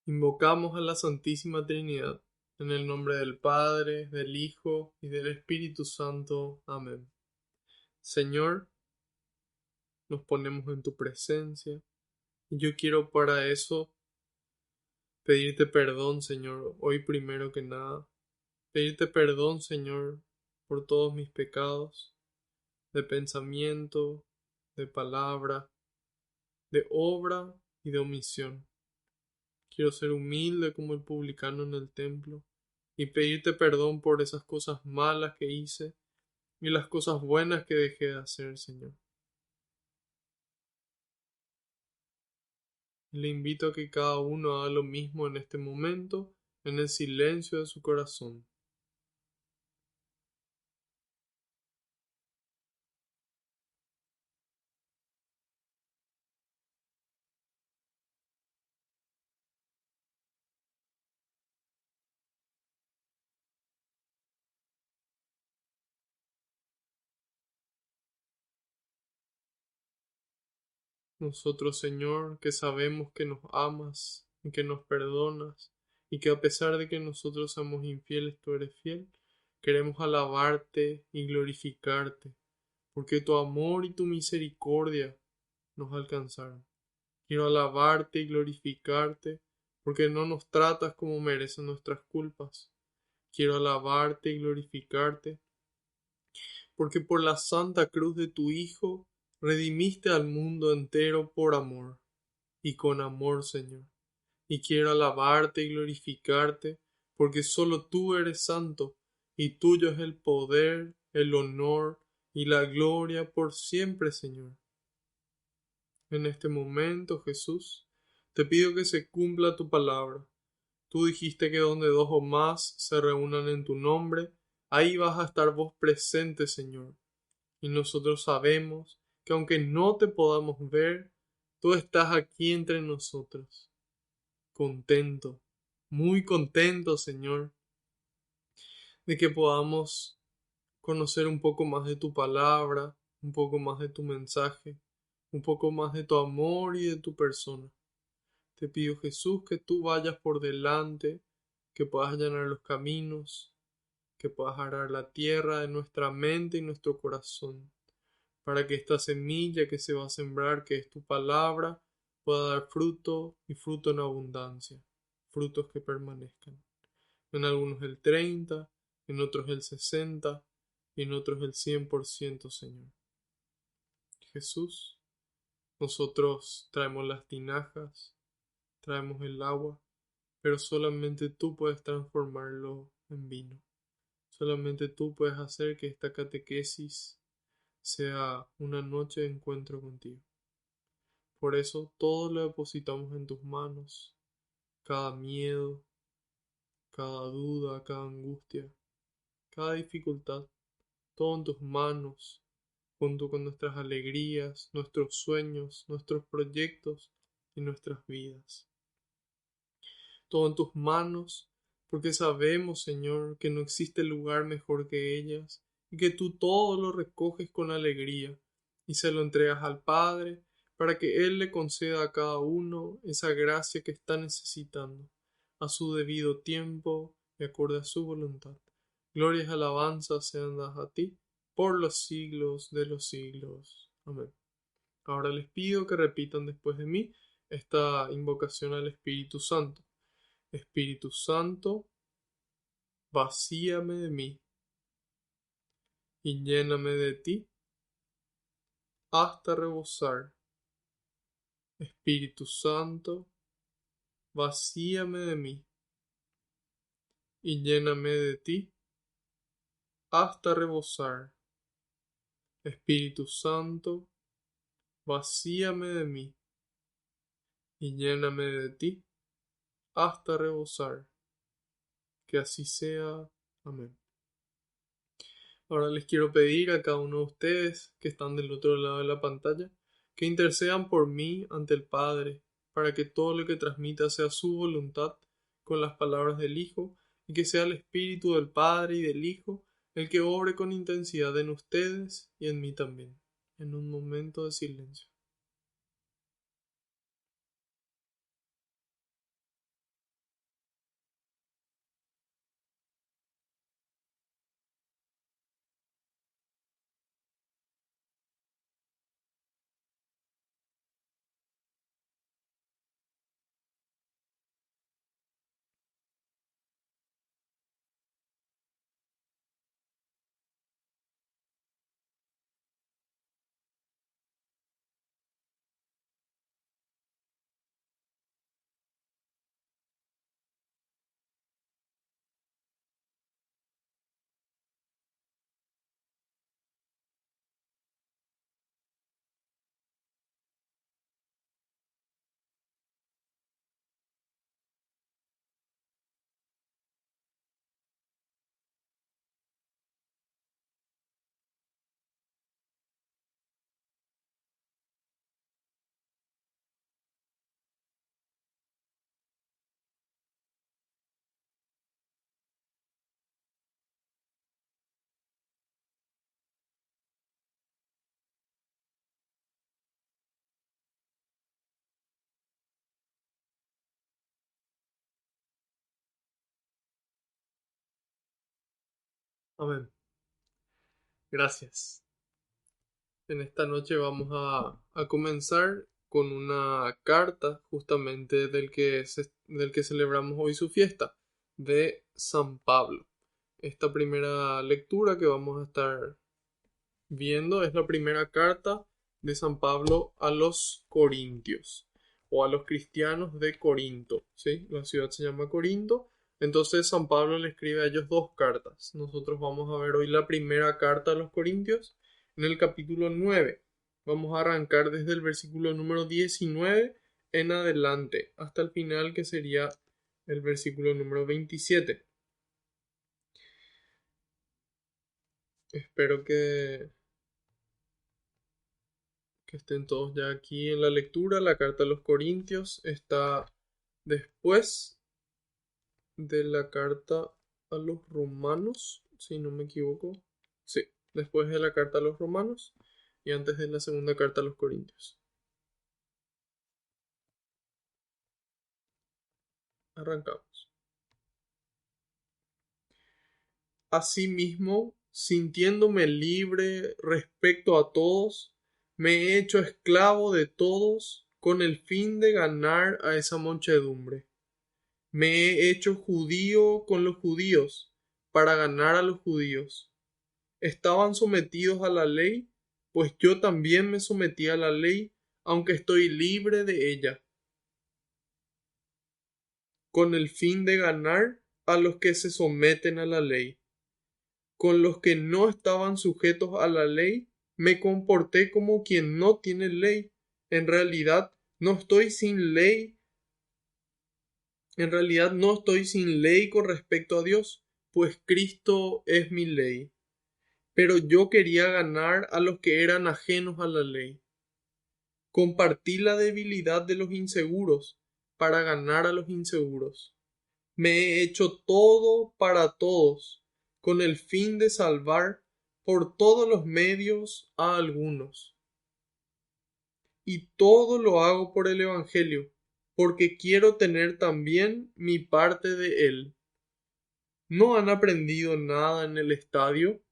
Invocamos a la Santísima Trinidad, en el nombre del Padre, del Hijo y del Espíritu Santo. Amén. Señor, nos ponemos en tu presencia y yo quiero para eso pedirte perdón, Señor, hoy primero que nada. Pedirte perdón, Señor, por todos mis pecados, de pensamiento, de palabra, de obra y de omisión. Quiero ser humilde como el publicano en el templo y pedirte perdón por esas cosas malas que hice y las cosas buenas que dejé de hacer, Señor. Le invito a que cada uno haga lo mismo en este momento, en el silencio de su corazón. Nosotros, Señor, que sabemos que nos amas y que nos perdonas y que a pesar de que nosotros somos infieles, tú eres fiel, queremos alabarte y glorificarte, porque tu amor y tu misericordia nos alcanzaron. Quiero alabarte y glorificarte, porque no nos tratas como merecen nuestras culpas. Quiero alabarte y glorificarte, porque por la santa cruz de tu Hijo redimiste al mundo entero por amor y con amor, Señor. Y quiero alabarte y glorificarte, porque solo tú eres santo, y tuyo es el poder, el honor y la gloria por siempre, Señor. En este momento, Jesús, te pido que se cumpla tu palabra. Tú dijiste que donde dos o más se reúnan en tu nombre, ahí vas a estar vos presente, Señor. Y nosotros sabemos que aunque no te podamos ver, tú estás aquí entre nosotros. Contento, muy contento, Señor, de que podamos conocer un poco más de tu palabra, un poco más de tu mensaje, un poco más de tu amor y de tu persona. Te pido, Jesús, que tú vayas por delante, que puedas allanar los caminos, que puedas arar la tierra de nuestra mente y nuestro corazón, para que esta semilla que se va a sembrar, que es tu palabra, pueda dar fruto y fruto en abundancia, frutos que permanezcan. En algunos el 30, en otros el 60 y en otros el 100%, Señor. Jesús, nosotros traemos las tinajas, traemos el agua, pero solamente tú puedes transformarlo en vino. Solamente tú puedes hacer que esta catequesis sea una noche de encuentro contigo. Por eso todo lo depositamos en tus manos, cada miedo, cada duda, cada angustia, cada dificultad, todo en tus manos, junto con nuestras alegrías, nuestros sueños, nuestros proyectos y nuestras vidas. Todo en tus manos, porque sabemos, Señor, que no existe lugar mejor que ellas, y que tú todo lo recoges con alegría, y se lo entregas al Padre, para que Él le conceda a cada uno esa gracia que está necesitando, a su debido tiempo y acorde a su voluntad. Glorias y alabanzas sean dadas a ti, por los siglos de los siglos. Amén. Ahora les pido que repitan después de mí esta invocación al Espíritu Santo. Espíritu Santo, vacíame de mí y lléname de ti hasta rebosar. Espíritu Santo, vacíame de mí y lléname de ti hasta rebosar. Espíritu Santo, vacíame de mí y lléname de ti hasta rebosar. Que así sea. Amén. Ahora les quiero pedir a cada uno de ustedes que están del otro lado de la pantalla que intercedan por mí ante el Padre, para que todo lo que transmita sea su voluntad con las palabras del Hijo, y que sea el Espíritu del Padre y del Hijo el que obre con intensidad en ustedes y en mí también, en un momento de silencio. Amén. Gracias. En esta noche vamos a comenzar con una carta justamente del que celebramos hoy su fiesta, de San Pablo. Esta primera lectura que vamos a estar viendo es la primera carta de San Pablo a los Corintios o a los cristianos de Corinto, ¿sí? La ciudad se llama Corinto. Entonces San Pablo le escribe a ellos dos cartas. Nosotros vamos a ver hoy la primera carta a los Corintios en el capítulo 9. Vamos a arrancar desde el versículo número 19 en adelante hasta el final, que sería el versículo número 27. Espero que estén todos ya aquí en la lectura. La carta a los Corintios está después de la carta a los Romanos, si no me equivoco. Sí, después de la carta a los Romanos y antes de la segunda carta a los Corintios. Arrancamos. Asimismo, sintiéndome libre respecto a todos, me he hecho esclavo de todos con el fin de ganar a esa muchedumbre. Me he hecho judío con los judíos para ganar a los judíos. Estaban sometidos a la ley, pues yo también me sometí a la ley, aunque estoy libre de ella, con el fin de ganar a los que se someten a la ley. Con los que no estaban sujetos a la ley, me comporté como quien no tiene ley. En realidad, no estoy sin ley. En realidad no estoy sin ley con respecto a Dios, pues Cristo es mi ley. Pero yo quería ganar a los que eran ajenos a la ley. Compartí la debilidad de los inseguros para ganar a los inseguros. Me he hecho todo para todos, con el fin de salvar por todos los medios a algunos. Y todo lo hago por el Evangelio, porque quiero tener también mi parte de él. ¿No han aprendido nada en el estadio?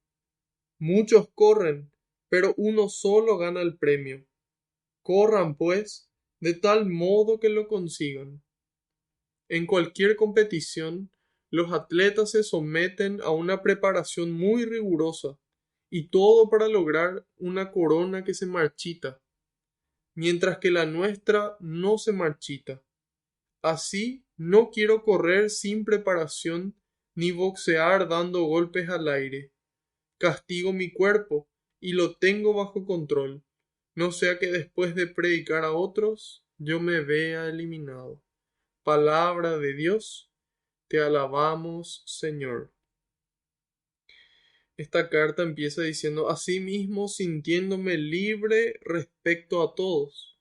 Muchos corren, pero uno solo gana el premio. Corran, pues, de tal modo que lo consigan. En cualquier competición, los atletas se someten a una preparación muy rigurosa, y todo para lograr una corona que se marchita, mientras que la nuestra no se marchita. Así, no quiero correr sin preparación, ni boxear dando golpes al aire. Castigo mi cuerpo, y lo tengo bajo control, no sea que después de predicar a otros, yo me vea eliminado. Palabra de Dios, te alabamos, Señor. Esta carta empieza diciendo: asimismo, sintiéndome libre respecto a todos,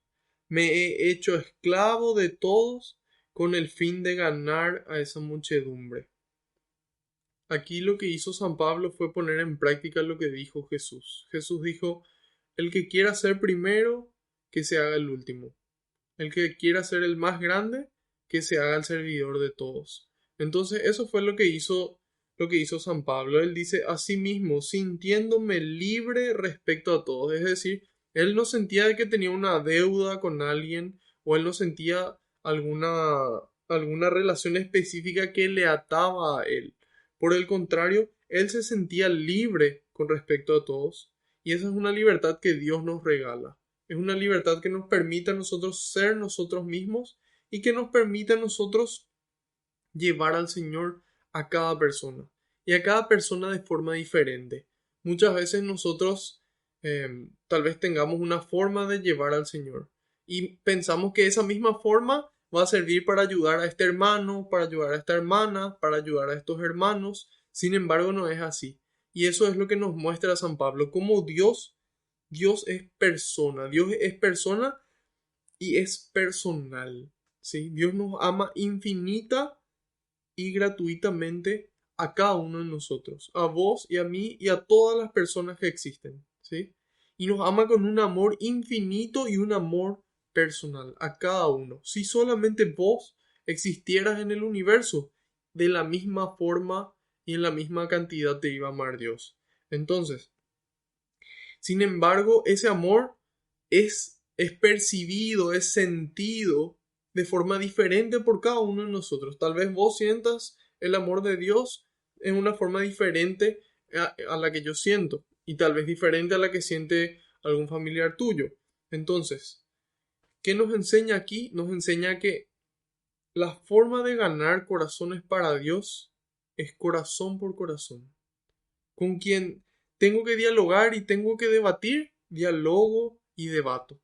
me he hecho esclavo de todos con el fin de ganar a esa muchedumbre. Aquí lo que hizo San Pablo fue poner en práctica lo que dijo Jesús. Jesús dijo: el que quiera ser primero, que se haga el último. El que quiera ser el más grande, que se haga el servidor de todos. Entonces, eso fue lo que hizo San Pablo. Él dice: asimismo, sintiéndome libre respecto a todos. Es decir, él no sentía de que tenía una deuda con alguien, o él no sentía alguna relación específica que le ataba a él. Por el contrario, él se sentía libre con respecto a todos. Y esa es una libertad que Dios nos regala. Es una libertad que nos permite a nosotros ser nosotros mismos y que nos permite a nosotros llevar al Señor a cada persona. Y a cada persona de forma diferente. Muchas veces nosotros tal vez tengamos una forma de llevar al Señor. Y pensamos que esa misma forma va a servir para ayudar a este hermano, para ayudar a esta hermana, para ayudar a estos hermanos. Sin embargo, no es así. Y eso es lo que nos muestra San Pablo, cómo Dios es persona y es personal, ¿sí? Dios nos ama infinita y gratuitamente a cada uno de nosotros, a vos y a mí y a todas las personas que existen, ¿sí? Y nos ama con un amor infinito y un amor personal a cada uno. Si solamente vos existieras en el universo, de la misma forma y en la misma cantidad te iba a amar Dios. Entonces, sin embargo, ese amor es percibido, es sentido de forma diferente por cada uno de nosotros. Tal vez vos sientas el amor de Dios en una forma diferente a la que yo siento y tal vez diferente a la que siente algún familiar tuyo. Entonces, ¿qué nos enseña aquí? Nos enseña que la forma de ganar corazones para Dios es corazón por corazón. Con quien tengo que dialogar y tengo que debatir, dialogo y debato.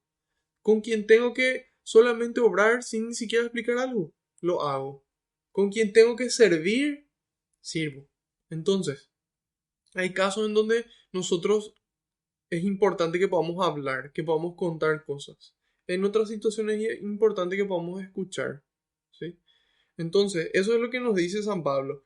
Con quien tengo que solamente obrar sin ni siquiera explicar algo, lo hago. Con quien tengo que servir, sirvo. Entonces, hay casos en donde nosotros es importante que podamos hablar, que podamos contar cosas. En otras situaciones es importante que podamos escuchar. ¿Sí? Entonces, eso es lo que nos dice San Pablo.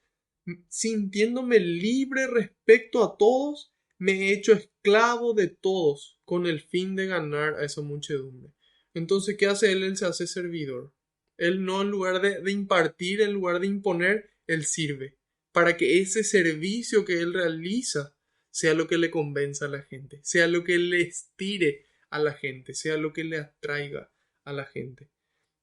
Sintiéndome libre respecto a todos, me he hecho esclavo de todos con el fin de ganar a esa muchedumbre. Entonces, ¿qué hace él? Él se hace servidor. Él no, en lugar de impartir, en lugar de imponer, él sirve. Para que ese servicio que él realiza sea lo que le convenza a la gente, sea lo que le estire a la gente, sea lo que le atraiga a la gente.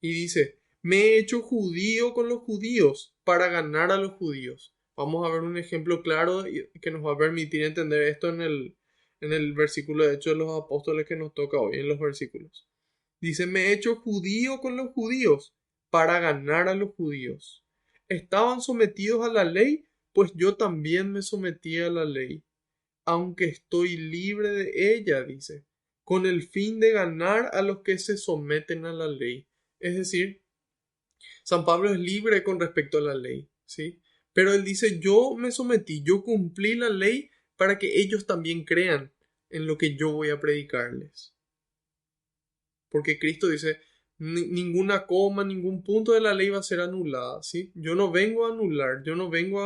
Y dice, me he hecho judío con los judíos para ganar a los judíos. Vamos a ver un ejemplo claro que nos va a permitir entender esto en el versículo de Hechos de los Apóstoles que nos toca hoy, en los versículos. Dice, me he hecho judío con los judíos para ganar a los judíos. Estaban sometidos a la ley, pues yo también me sometí a la ley, aunque estoy libre de ella, dice, con el fin de ganar a los que se someten a la ley. Es decir, San Pablo es libre con respecto a la ley, ¿sí? Pero él dice, yo me sometí, yo cumplí la ley para que ellos también crean en lo que yo voy a predicarles. Porque Cristo dice, ninguna coma, ningún punto de la ley va a ser anulada, ¿sí? Yo no vengo a anular, yo no vengo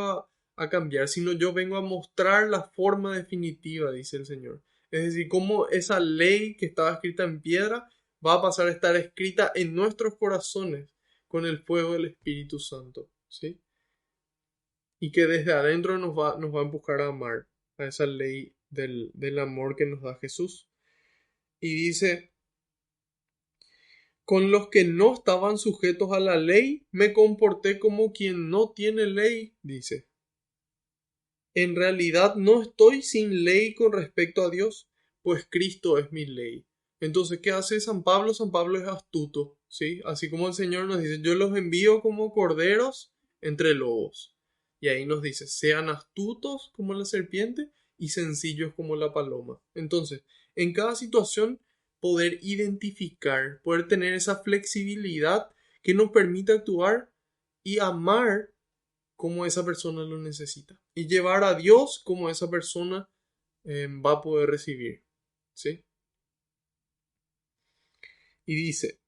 a cambiar, sino yo vengo a mostrar la forma definitiva, dice el Señor. Es decir, cómo esa ley que estaba escrita en piedra va a pasar a estar escrita en nuestros corazones con el fuego del Espíritu Santo, ¿sí? Y que desde adentro nos va a empujar a amar a esa ley del amor que nos da Jesús. Y dice, con los que no estaban sujetos a la ley, me comporté como quien no tiene ley, dice. En realidad no estoy sin ley con respecto a Dios, pues Cristo es mi ley. Entonces, ¿qué hace San Pablo? San Pablo es astuto, ¿sí? Así como el Señor nos dice, yo los envío como corderos entre lobos. Y ahí nos dice, sean astutos como la serpiente y sencillos como la paloma. Entonces, en cada situación, poder identificar, poder tener esa flexibilidad que nos permite actuar y amar como esa persona lo necesita y llevar a Dios como esa persona va a poder recibir, ¿sí? Y dice,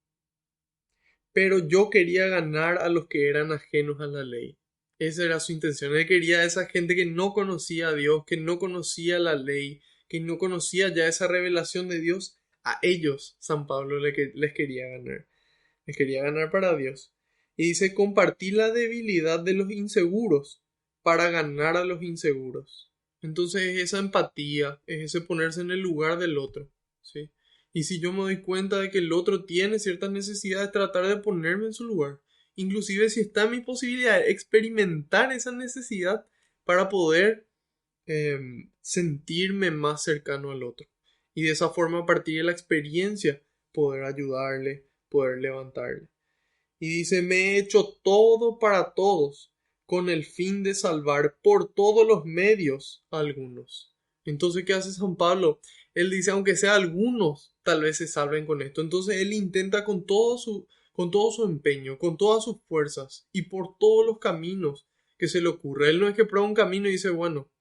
pero yo quería ganar a los que eran ajenos a la ley. Esa era su intención. Él quería a esa gente que no conocía a Dios, que no conocía la ley, que no conocía ya esa revelación de Dios. A ellos San Pablo les quería ganar. Les quería ganar para Dios. Y dice, compartí la debilidad de los inseguros para ganar a los inseguros. Entonces es esa empatía, es ese ponerse en el lugar del otro, ¿sí? Y si yo me doy cuenta de que el otro tiene ciertas necesidades, tratar de ponerme en su lugar. Inclusive si está en mi posibilidad, experimentar esa necesidad para poder sentirme más cercano al otro. Y de esa forma, a partir de la experiencia, poder ayudarle, poder levantarle. Y dice, me he hecho todo para todos, con el fin de salvar por todos los medios a algunos. Entonces, ¿qué hace San Pablo? Él dice, aunque sea algunos, tal vez se salven con esto. Entonces, él intenta con todo su empeño, con todas sus fuerzas y por todos los caminos que se le ocurre. Él no es que prueba un camino y dice, bueno,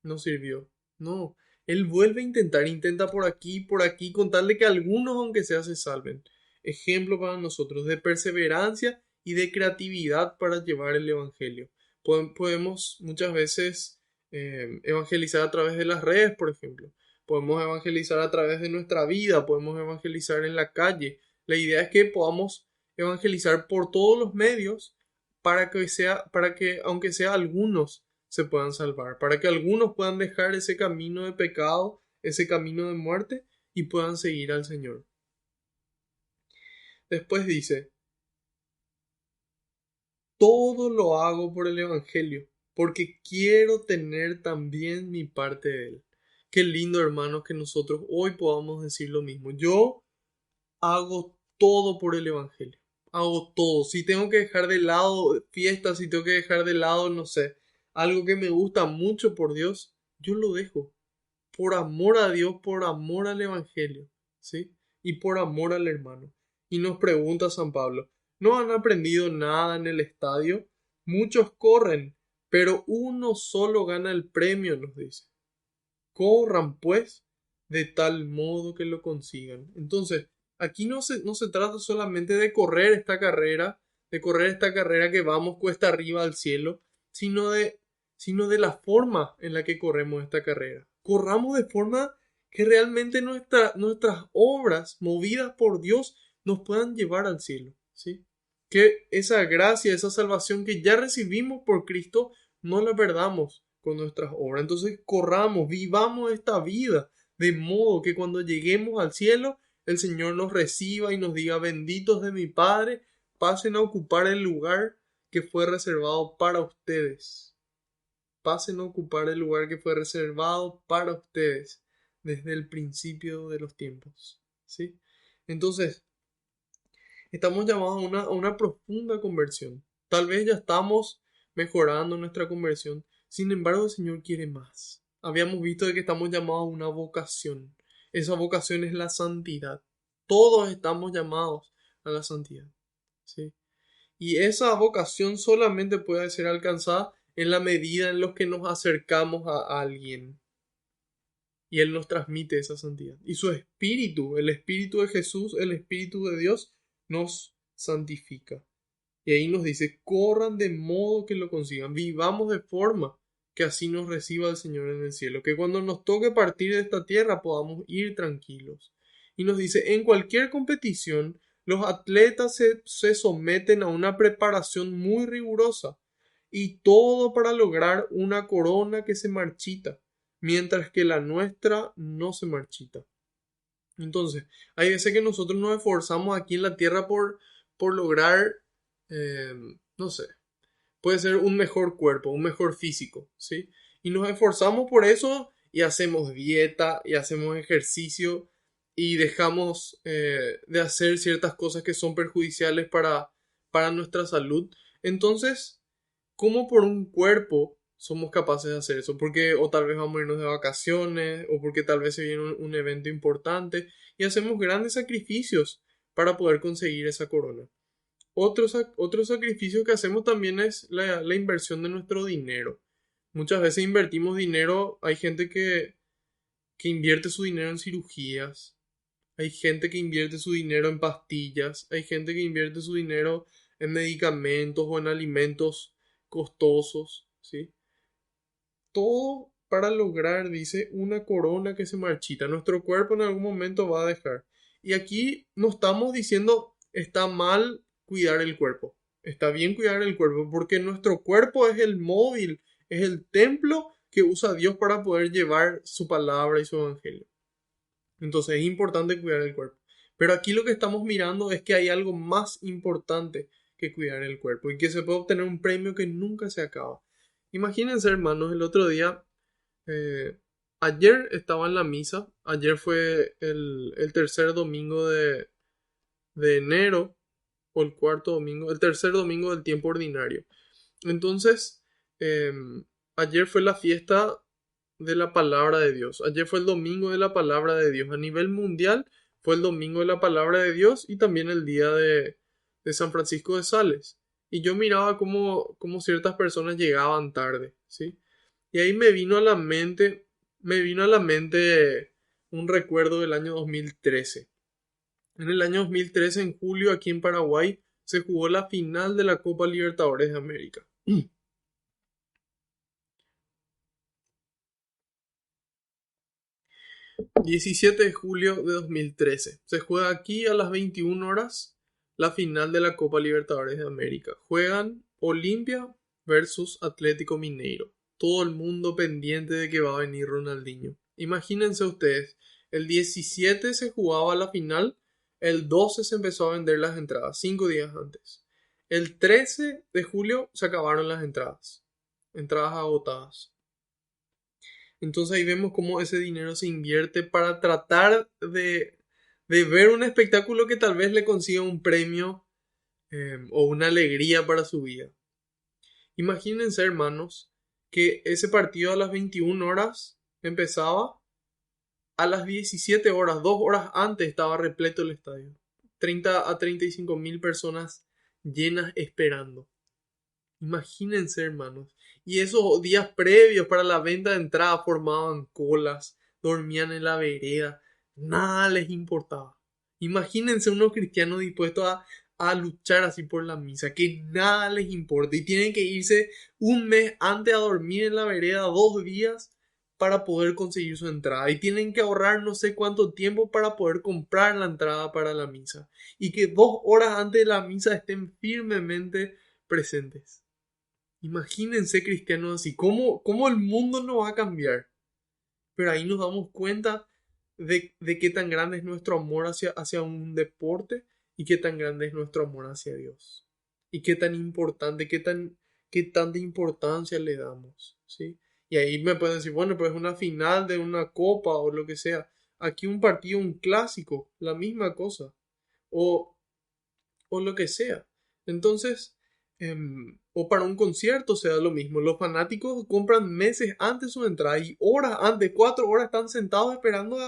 no sirvió. No, él vuelve a intentar, intenta por aquí, con tal de que algunos, aunque sea, se salven. Ejemplo para nosotros de perseverancia y de creatividad para llevar el Evangelio. Podemos muchas veces evangelizar a través de las redes, por ejemplo. Podemos evangelizar a través de nuestra vida, podemos evangelizar en la calle. La idea es que podamos evangelizar por todos los medios para que aunque sea algunos, se puedan salvar, para que algunos puedan dejar ese camino de pecado, ese camino de muerte y puedan seguir al Señor. Después dice, todo lo hago por el Evangelio, porque quiero tener también mi parte de él. Qué lindo, hermanos, que nosotros hoy podamos decir lo mismo. Yo hago todo por el Evangelio. Hago todo. Si tengo que dejar de lado fiestas, si tengo que dejar de lado, no sé, algo que me gusta mucho por Dios, yo lo dejo. Por amor a Dios, por amor al Evangelio, ¿sí? Y por amor al hermano. Y nos pregunta San Pablo, ¿no han aprendido nada en el estadio? Muchos corren, pero uno solo gana el premio, nos dice. Corran, pues, de tal modo que lo consigan. Entonces, aquí no se trata solamente de correr esta carrera que vamos cuesta arriba al cielo, sino sino de la forma en la que corremos esta carrera. Corramos de forma que realmente nuestras obras, movidas por Dios, nos puedan llevar al cielo, ¿sí? Que esa gracia, esa salvación que ya recibimos por Cristo, no la perdamos con nuestras obras. Entonces corramos, vivamos esta vida de modo que cuando lleguemos al cielo, el Señor nos reciba y nos diga, benditos de mi Padre, pasen a ocupar el lugar que fue reservado para ustedes. Pasen a ocupar el lugar que fue reservado para ustedes desde el principio de los tiempos. ¿Sí? Entonces, estamos llamados a una profunda conversión. Tal vez ya estamos mejorando nuestra conversión. Sin embargo, el Señor quiere más. Habíamos visto de que estamos llamados a una vocación. Esa vocación es la santidad. Todos estamos llamados a la santidad. ¿Sí? Y esa vocación solamente puede ser alcanzada en la medida en la que nos acercamos a alguien. Y Él nos transmite esa santidad. Y su Espíritu, el Espíritu de Jesús, el Espíritu de Dios, nos santifica. Y ahí nos dice, corran de modo que lo consigan. Vivamos de forma que así nos reciba el Señor en el cielo. Que cuando nos toque partir de esta tierra podamos ir tranquilos. Y nos dice, en cualquier competición, los atletas se someten a una preparación muy rigurosa. Y todo para lograr una corona que se marchita, mientras que la nuestra no se marchita. Entonces, hay veces que nosotros nos esforzamos aquí en la tierra por lograr, eh, no sé, puede ser un mejor cuerpo, un mejor físico, ¿sí? Y nos esforzamos por eso y hacemos dieta y hacemos ejercicio y dejamos de hacer ciertas cosas que son perjudiciales para nuestra salud. Entonces, ¿cómo por un cuerpo somos capaces de hacer eso? Porque o tal vez vamos a irnos de vacaciones o porque tal vez se viene un evento importante y hacemos grandes sacrificios para poder conseguir esa corona. Otro sacrificio que hacemos también es la inversión de nuestro dinero. Muchas veces invertimos dinero, hay gente que invierte su dinero en cirugías, hay gente que invierte su dinero en pastillas, hay gente que invierte su dinero en medicamentos o en alimentos costosos, ¿sí? Todo para lograr, dice, una corona que se marchita. Nuestro cuerpo en algún momento va a dejar. Y aquí no estamos diciendo está mal cuidar el cuerpo. Está bien cuidar el cuerpo porque nuestro cuerpo es el móvil, es el templo que usa Dios para poder llevar su palabra y su evangelio. Entonces es importante cuidar el cuerpo. Pero aquí lo que estamos mirando es que hay algo más importante que cuidar el cuerpo y que se puede obtener un premio que nunca se acaba. Imagínense, hermanos, el otro día, eh, ayer estaba en la misa, ayer fue el tercer domingo de enero, o el cuarto domingo, el tercer domingo del tiempo ordinario. Entonces, eh, ayer fue la fiesta de la palabra de Dios. Ayer fue el domingo de la palabra de Dios. A nivel mundial fue el domingo de la palabra de Dios y también el día de San Francisco de Sales. Y yo miraba cómo ciertas personas llegaban tarde, ¿sí? Y ahí me vino a la mente un recuerdo del año 2013. En el año 2013, en julio, aquí en Paraguay, se jugó la final de la Copa Libertadores de América. 17 de julio de 2013. Se juega aquí a las 21 horas la final de la Copa Libertadores de América. Juegan Olimpia versus Atlético Mineiro. todo el mundo pendiente de que va a venir Ronaldinho. Imagínense ustedes, el 17 se jugaba la final, el 12 se empezó a vender las entradas, 5 días antes. El 13 de julio se acabaron las entradas agotadas. Entonces ahí vemos cómo ese dinero se invierte para tratar de ver un espectáculo que tal vez le consiga un premio o una alegría para su vida. Imagínense, hermanos, que ese partido a las 21 horas empezaba, a las 17 horas, 2 horas antes estaba repleto el estadio. 30 a 35 mil personas llenas esperando. Imagínense, hermanos. Y esos días previos para la venta de entradas formaban colas, dormían en la vereda, nada les importaba. Imagínense unos cristianos dispuestos a luchar así por la misa, que nada les importa y tienen que irse un mes antes a dormir en la vereda 2 días para poder conseguir su entrada y tienen que ahorrar no sé cuánto tiempo para poder comprar la entrada para la misa y que 2 horas antes de la misa estén firmemente presentes. Imagínense cristianos así, ¿cómo el mundo no va a cambiar? Pero ahí nos damos cuenta de qué tan grande es nuestro amor hacia un deporte y qué tan grande es nuestro amor hacia Dios. Y qué tan importante, qué tanta importancia le damos, ¿sí? Y ahí me pueden decir, bueno, pues una final de una copa o lo que sea. Aquí un partido, un clásico, la misma cosa. O lo que sea. Entonces, o para un concierto sea lo mismo. Los fanáticos compran meses antes su entrada y horas antes, 4 horas están sentados esperando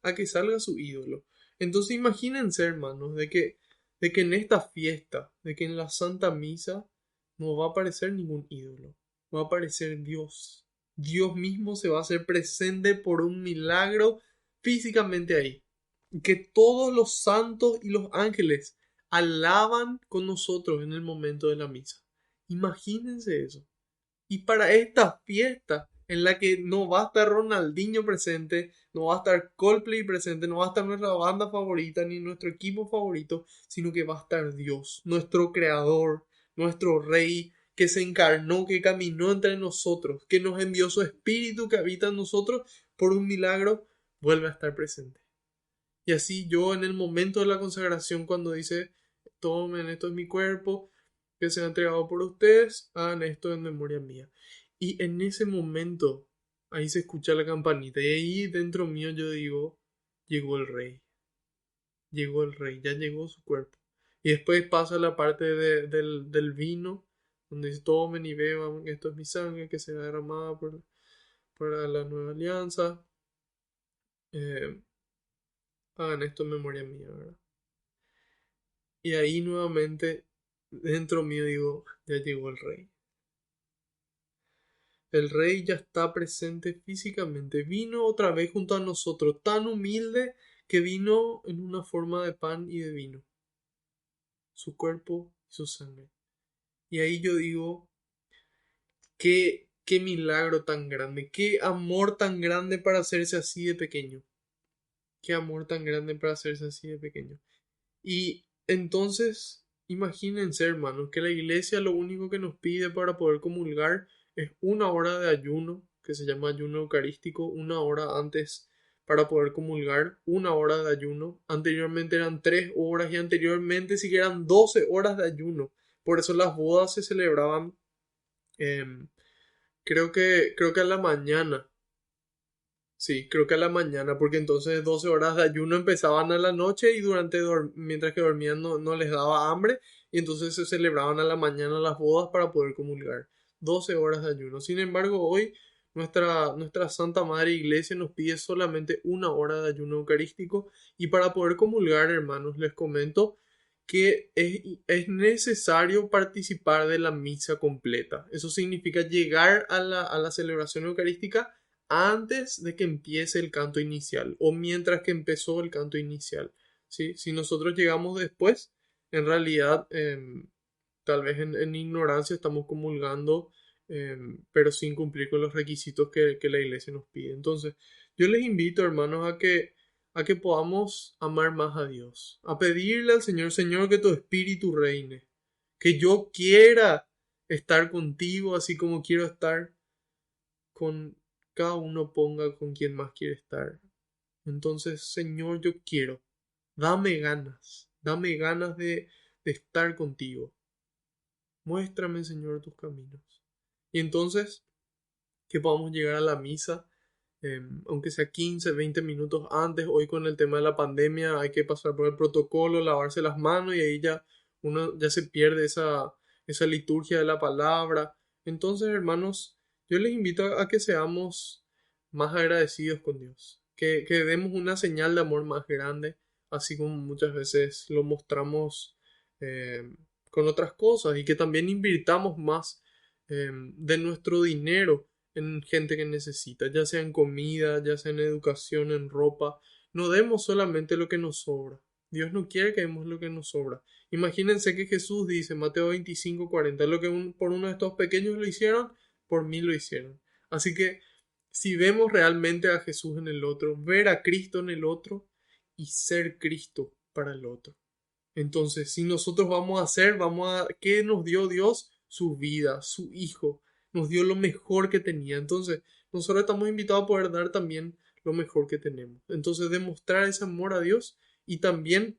a que salga su ídolo. Entonces imagínense, hermanos, de que en esta fiesta, de que en la Santa Misa no va a aparecer ningún ídolo. Va a aparecer Dios. Dios mismo se va a hacer presente por un milagro físicamente ahí. Y que todos los santos y los ángeles alaban con nosotros en el momento de la misa. Imagínense eso. Y para esta fiesta en la que no va a estar Ronaldinho presente, no va a estar Coldplay presente, no va a estar nuestra banda favorita ni nuestro equipo favorito, sino que va a estar Dios, nuestro creador, nuestro rey, que se encarnó, que caminó entre nosotros, que nos envió su espíritu que habita en nosotros, por un milagro, vuelve a estar presente. Y así yo en el momento de la consagración, cuando dice, tomen, esto es mi cuerpo, que se ha entregado por ustedes, hagan esto en memoria mía. Y en ese momento, ahí se escucha la campanita. Y ahí dentro mío yo digo, llegó el rey, ya llegó su cuerpo. Y después pasa la parte del vino, donde dice, tomen y beban, esto es mi sangre que será derramada para la nueva alianza. Hagan esto en memoria mía, ¿verdad? Y ahí nuevamente, dentro mío digo, ya llegó el rey. El rey ya está presente físicamente. Vino otra vez junto a nosotros, tan humilde que vino en una forma de pan y de vino. Su cuerpo y su sangre. Y ahí yo digo, qué milagro tan grande, qué amor tan grande para hacerse así de pequeño. Qué amor tan grande para hacerse así de pequeño. Y entonces, imagínense, hermanos, que la iglesia lo único que nos pide para poder comulgar es 1 hora de ayuno, que se llama ayuno eucarístico, 1 hora antes para poder comulgar, 1 hora de ayuno. Anteriormente eran 3 horas y anteriormente sí que eran 12 horas de ayuno. Por eso las bodas se celebraban, em, creo que a la mañana. Sí, creo que a la mañana, porque entonces 12 horas de ayuno empezaban a la noche y mientras que dormían no les daba hambre y entonces se celebraban a la mañana las bodas para poder comulgar. 12 horas de ayuno. Sin embargo, hoy nuestra Santa Madre Iglesia nos pide solamente 1 hora de ayuno eucarístico y para poder comulgar, hermanos, les comento que es necesario participar de la misa completa. Eso significa llegar a la celebración eucarística antes de que empiece el canto inicial o mientras que empezó el canto inicial. ¿Sí? Si nosotros llegamos después, en realidad, tal vez en ignorancia estamos comulgando, pero sin cumplir con los requisitos que la iglesia nos pide. Entonces, yo les invito, hermanos, a que podamos amar más a Dios, a pedirle al Señor, Señor, que tu espíritu reine, que yo quiera estar contigo así como quiero estar, con cada uno ponga con quien más quiere estar. Entonces, Señor, yo quiero, dame ganas de estar contigo. Muéstrame, Señor, tus caminos. Y entonces, que podamos llegar a la misa, aunque sea 15, 20 minutos antes. Hoy con el tema de la pandemia hay que pasar por el protocolo, lavarse las manos y ahí ya uno ya se pierde esa liturgia de la palabra. Entonces, hermanos, yo les invito a que seamos más agradecidos con Dios, que demos una señal de amor más grande, así como muchas veces lo mostramos con otras cosas, y que también invirtamos más de nuestro dinero en gente que necesita, ya sea en comida, ya sea en educación, en ropa. No demos solamente lo que nos sobra. Dios no quiere que demos lo que nos sobra. Imagínense que Jesús dice, Mateo 25:40, lo que por uno de estos pequeños lo hicieron, por mí lo hicieron. Así que si vemos realmente a Jesús en el otro, ver a Cristo en el otro y ser Cristo para el otro. Entonces, si nosotros ¿qué nos dio Dios? Su vida, su Hijo, nos dio lo mejor que tenía. Entonces, nosotros estamos invitados a poder dar también lo mejor que tenemos. Entonces, demostrar ese amor a Dios y también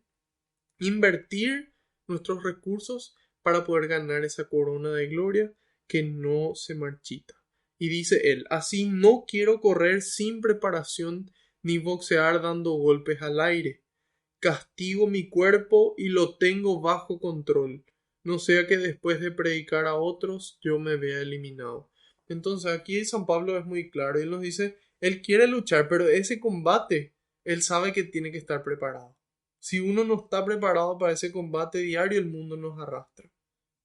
invertir nuestros recursos para poder ganar esa corona de gloria que no se marchita. Y dice él, así no quiero correr sin preparación ni boxear dando golpes al aire. Castigo mi cuerpo y lo tengo bajo control, no sea que después de predicar a otros yo me vea eliminado. Entonces aquí San Pablo es muy claro, él nos dice, él quiere luchar, pero ese combate, él sabe que tiene que estar preparado. Si uno no está preparado para ese combate diario, el mundo nos arrastra.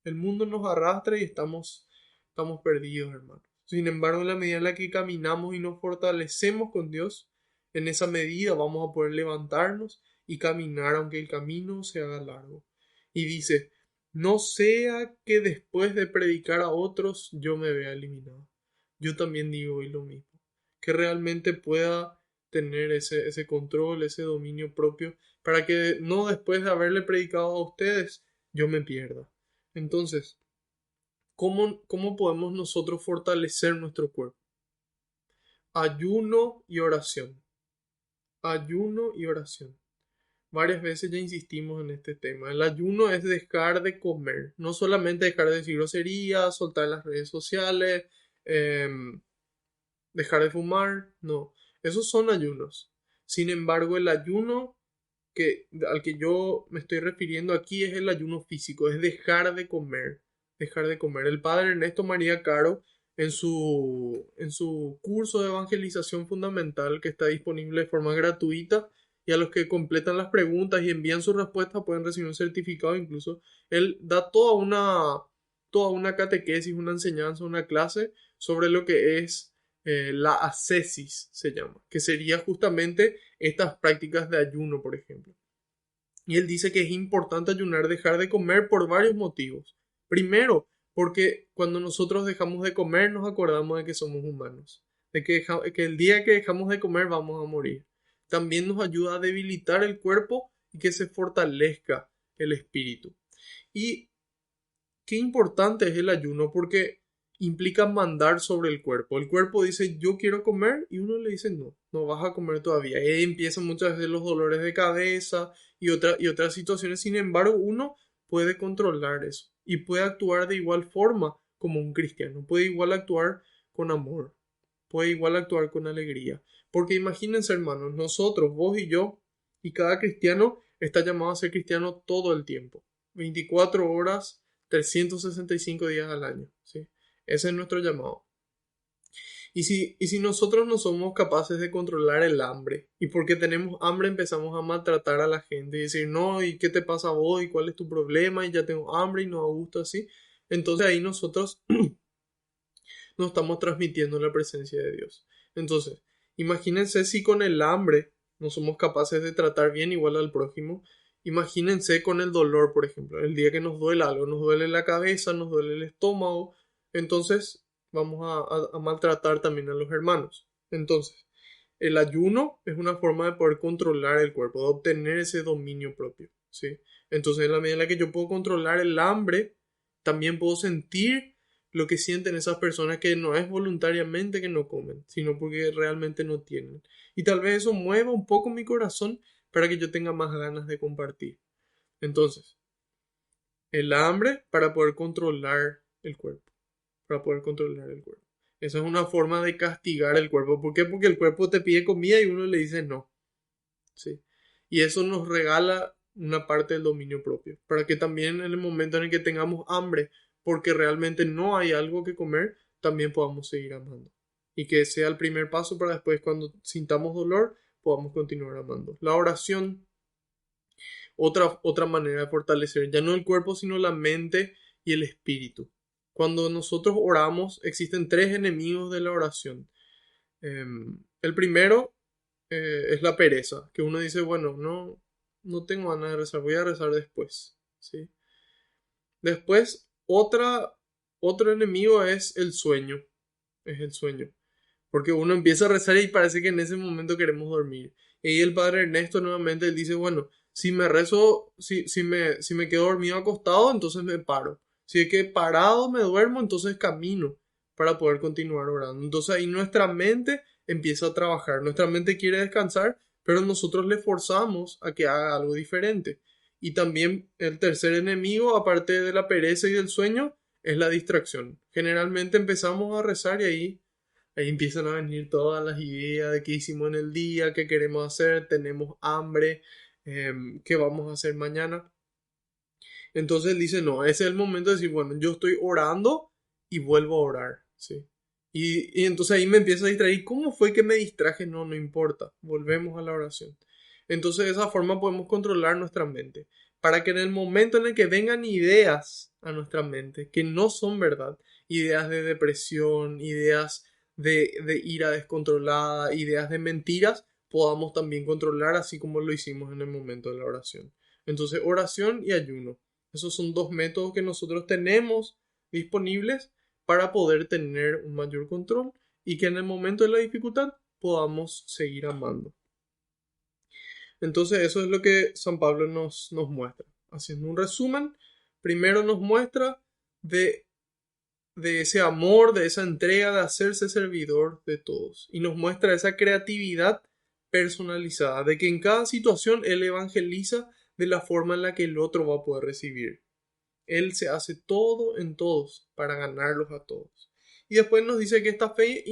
El mundo nos arrastra y estamos perdidos, hermanos. Sin embargo, en la medida en la que caminamos y nos fortalecemos con Dios, en esa medida vamos a poder levantarnos y caminar aunque el camino se haga largo. Y dice, no sea que después de predicar a otros yo me vea eliminado. Yo también digo hoy lo mismo. Que realmente pueda tener ese control, ese dominio propio, para que no después de haberle predicado a ustedes yo me pierda. Entonces, ¿cómo podemos nosotros fortalecer nuestro cuerpo? Ayuno y oración. Ayuno y oración. Varias veces ya insistimos en este tema. El ayuno es dejar de comer, no solamente dejar de decir groserías, soltar las redes sociales, dejar de fumar, no. Esos son ayunos. Sin embargo, el ayuno al que yo me estoy refiriendo aquí es el ayuno físico, es dejar de comer, dejar de comer. El padre Ernesto María Caro, en su curso de evangelización fundamental que está disponible de forma gratuita, y a los que completan las preguntas y envían sus respuestas pueden recibir un certificado incluso, él da toda una catequesis, una enseñanza, una clase sobre lo que es la ascesis, se llama, que sería justamente estas prácticas de ayuno, por ejemplo. Y él dice que es importante ayunar, dejar de comer por varios motivos. Primero, porque cuando nosotros dejamos de comer nos acordamos de que somos humanos, de que el día que dejamos de comer vamos a morir. También nos ayuda a debilitar el cuerpo y que se fortalezca el espíritu. Y qué importante es el ayuno porque implica mandar sobre el cuerpo. El cuerpo dice yo quiero comer y uno le dice no, no vas a comer todavía. Y ahí empiezan muchas veces los dolores de cabeza y otras situaciones. Sin embargo, uno puede controlar eso y puede actuar de igual forma como un cristiano. Puede igual actuar con amor, puede igual actuar con alegría. Porque imagínense, hermanos, nosotros, vos y yo, y cada cristiano está llamado a ser cristiano todo el tiempo. 24 horas, 365 días al año, ¿sí? Ese es nuestro llamado. Y si nosotros no somos capaces de controlar el hambre, y porque tenemos hambre empezamos a maltratar a la gente y decir, no, ¿y qué te pasa a vos? ¿Y cuál es tu problema? Y ya tengo hambre y no me gusta así. Entonces ahí nosotros no estamos transmitiendo la presencia de Dios. Entonces, imagínense si con el hambre no somos capaces de tratar bien igual al prójimo. Imagínense con el dolor, por ejemplo, el día que nos duele algo, nos duele la cabeza, nos duele el estómago, entonces vamos a maltratar también a los hermanos. Entonces, el ayuno es una forma de poder controlar el cuerpo, de obtener ese dominio propio, ¿sí? Entonces, en la medida en la que yo puedo controlar el hambre, también puedo sentir lo que sienten esas personas que no es voluntariamente que no comen, sino porque realmente no tienen. Y tal vez eso mueva un poco mi corazón para que yo tenga más ganas de compartir. Entonces, el hambre para poder controlar el cuerpo, para poder controlar el cuerpo. Esa es una forma de castigar el cuerpo. ¿Por qué? Porque el cuerpo te pide comida y uno le dice no. ¿Sí? Y eso nos regala una parte del dominio propio, para que también en el momento en el que tengamos hambre, porque realmente no hay algo que comer, también podamos seguir amando. Y que sea el primer paso para después, cuando sintamos dolor, podamos continuar amando. La oración, otra manera de fortalecer, ya no el cuerpo, sino la mente y el espíritu. Cuando nosotros oramos, existen tres enemigos de la oración. El primero es la pereza, que uno dice, bueno, no tengo ganas de rezar, voy a rezar después, ¿sí? Después, otro enemigo es el sueño, porque uno empieza a rezar y parece que en ese momento queremos dormir. Y el padre Ernesto nuevamente él dice, bueno, si me quedo dormido acostado, entonces me paro. Si es que parado me duermo, entonces camino para poder continuar orando. Entonces ahí nuestra mente empieza a trabajar. Nuestra mente quiere descansar, pero nosotros le forzamos a que haga algo diferente. Y también el tercer enemigo, aparte de la pereza y del sueño, es la distracción. Generalmente empezamos a rezar y ahí empiezan a venir todas las ideas de qué hicimos en el día, qué queremos hacer, tenemos hambre, qué vamos a hacer mañana. Entonces él dice, no, ese es el momento de decir, bueno, yo estoy orando y vuelvo a orar, ¿sí? Y entonces ahí me empieza a distraer. ¿Cómo fue que me distraje? No, no importa. Volvemos a la oración. Entonces de esa forma podemos controlar nuestra mente. Para que en el momento en el que vengan ideas a nuestra mente que no son verdad, ideas de depresión, ideas de ira descontrolada, ideas de mentiras, podamos también controlar así como lo hicimos en el momento de la oración. Entonces oración y ayuno. Esos son dos métodos que nosotros tenemos disponibles para poder tener un mayor control y que en el momento de la dificultad podamos seguir amando. Entonces eso es lo que San Pablo nos muestra. Haciendo un resumen, primero nos muestra de, de ese amor, de esa entrega de hacerse servidor de todos. Y nos muestra esa creatividad personalizada, de que en cada situación Él evangeliza de la forma en la que el otro va a poder recibir. Él se hace todo en todos para ganarlos a todos. Y después nos dice que esta fe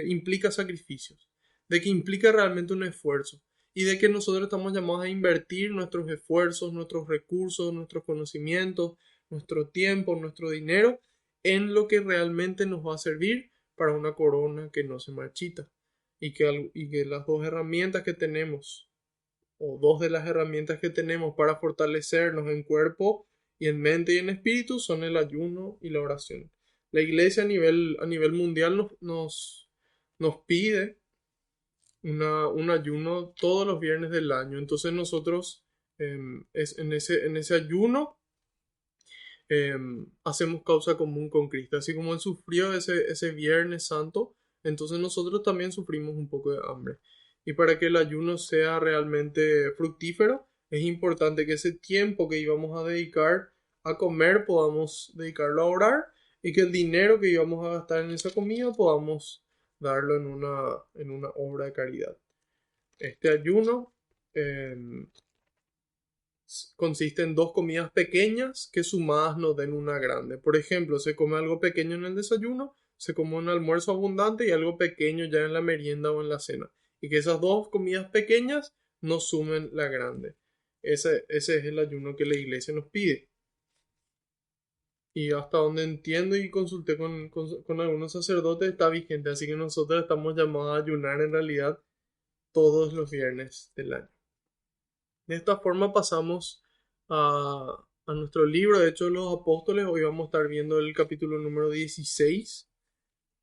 implica sacrificios, de que implica realmente un esfuerzo y de que nosotros estamos llamados a invertir nuestros esfuerzos, nuestros recursos, nuestros conocimientos, nuestro tiempo, nuestro dinero en lo que realmente nos va a servir para una corona que no se marchita. Y que las dos herramientas que tenemos o dos de las herramientas que tenemos para fortalecernos en cuerpo y en mente y en espíritu son el ayuno y la oración. La iglesia a nivel mundial nos pide un ayuno todos los viernes del año. Entonces nosotros en ese ayuno hacemos causa común con Cristo. Así como Él sufrió ese Viernes Santo, entonces nosotros también sufrimos un poco de hambre. Y para que el ayuno sea realmente fructífero, es importante que ese tiempo que íbamos a dedicar a comer podamos dedicarlo a orar y que el dinero que íbamos a gastar en esa comida podamos darlo en una obra de caridad. Este ayuno consiste en dos comidas pequeñas que sumadas nos den una grande. Por ejemplo, se come algo pequeño en el desayuno, se come un almuerzo abundante y algo pequeño ya en la merienda o en la cena. Y que esas dos comidas pequeñas nos sumen la grande. Ese es el ayuno que la iglesia nos pide. Y hasta donde entiendo y consulté con algunos sacerdotes está vigente. Así que nosotros estamos llamados a ayunar en realidad todos los viernes del año. De esta forma pasamos a nuestro libro, de hecho, los apóstoles. Hoy vamos a estar viendo el capítulo número 16.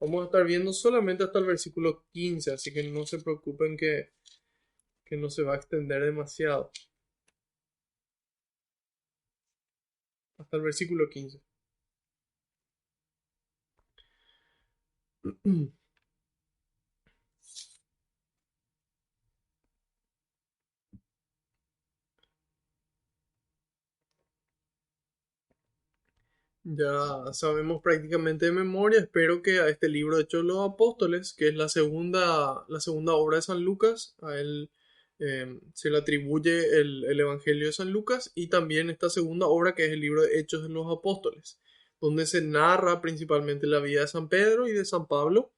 Vamos a estar viendo solamente hasta el versículo 15, así que no se preocupen que no se va a extender demasiado. Hasta el versículo 15. Ya sabemos prácticamente de memoria. Espero que a este libro de Hechos de los Apóstoles, que es la segunda obra de San Lucas, a él se le atribuye el Evangelio de San Lucas y también esta segunda obra que es el libro de Hechos de los Apóstoles, donde se narra principalmente la vida de San Pedro y de San Pablo,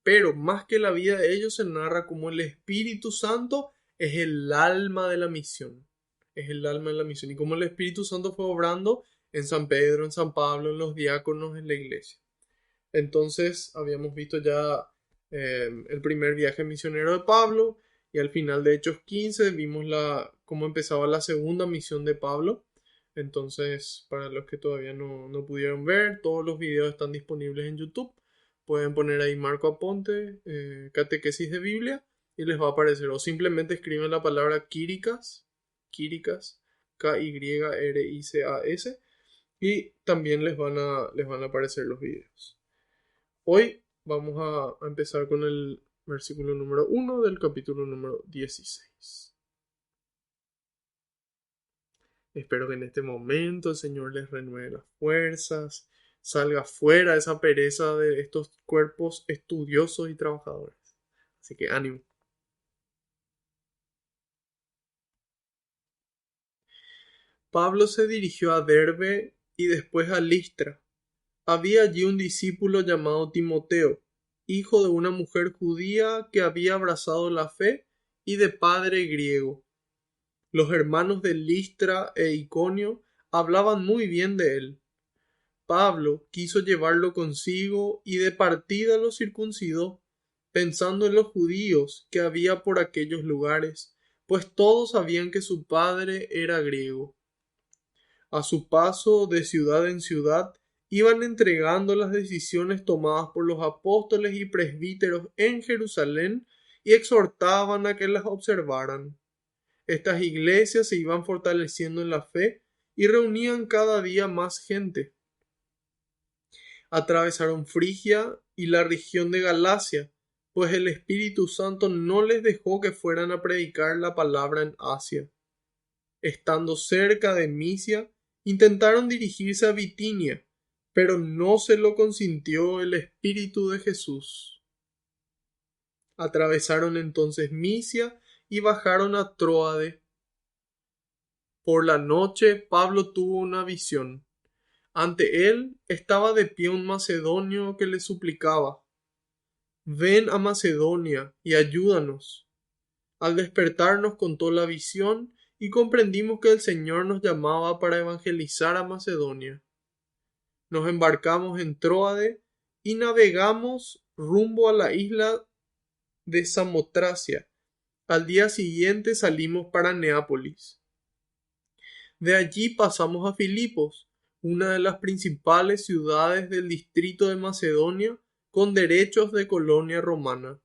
pero más que la vida de ellos se narra como el Espíritu Santo es el alma de la misión. Es el alma de la misión. Y como el Espíritu Santo fue obrando en San Pedro, en San Pablo, en los diáconos, en la iglesia. Entonces habíamos visto ya el primer viaje misionero de Pablo y al final de Hechos 15 vimos cómo empezaba la segunda misión de Pablo. Entonces, para los que todavía no pudieron ver, todos los videos están disponibles en YouTube. Pueden poner ahí Marco Aponte, catequesis de Biblia, y les va a aparecer. O simplemente escriben la palabra Quiricas, Quiricas, K-Y-R-I-C-A-S, y también les van a aparecer los videos. Hoy vamos a empezar con el versículo número 1 del capítulo número 16. Espero que en este momento el Señor les renueve las fuerzas, salga fuera esa pereza de estos cuerpos estudiosos y trabajadores. Así que ánimo. Pablo se dirigió a Derbe y después a Listra. Había allí un discípulo llamado Timoteo, hijo de una mujer judía que había abrazado la fe y de padre griego. Los hermanos de Listra e Iconio hablaban muy bien de él. Pablo quiso llevarlo consigo y de partida lo circuncidó, pensando en los judíos que había por aquellos lugares, pues todos sabían que su padre era griego. A su paso de ciudad en ciudad, iban entregando las decisiones tomadas por los apóstoles y presbíteros en Jerusalén y exhortaban a que las observaran. Estas iglesias se iban fortaleciendo en la fe y reunían cada día más gente. Atravesaron Frigia y la región de Galacia, pues el Espíritu Santo no les dejó que fueran a predicar la palabra en Asia. Estando cerca de Misia, intentaron dirigirse a Bitinia, pero no se lo consintió el Espíritu de Jesús. Atravesaron entonces Misia y bajaron a Tróade. Por la noche Pablo tuvo una visión. Ante él estaba de pie un macedonio que le suplicaba: Ven a Macedonia y ayúdanos. Al despertar nos contó la visión y comprendimos que el Señor nos llamaba para evangelizar a Macedonia. Nos embarcamos en Tróade y navegamos rumbo a la isla de Samotracia. Al día siguiente salimos para Neápolis. De allí pasamos a Filipos, una de las principales ciudades del distrito de Macedonia, con derechos de colonia romana.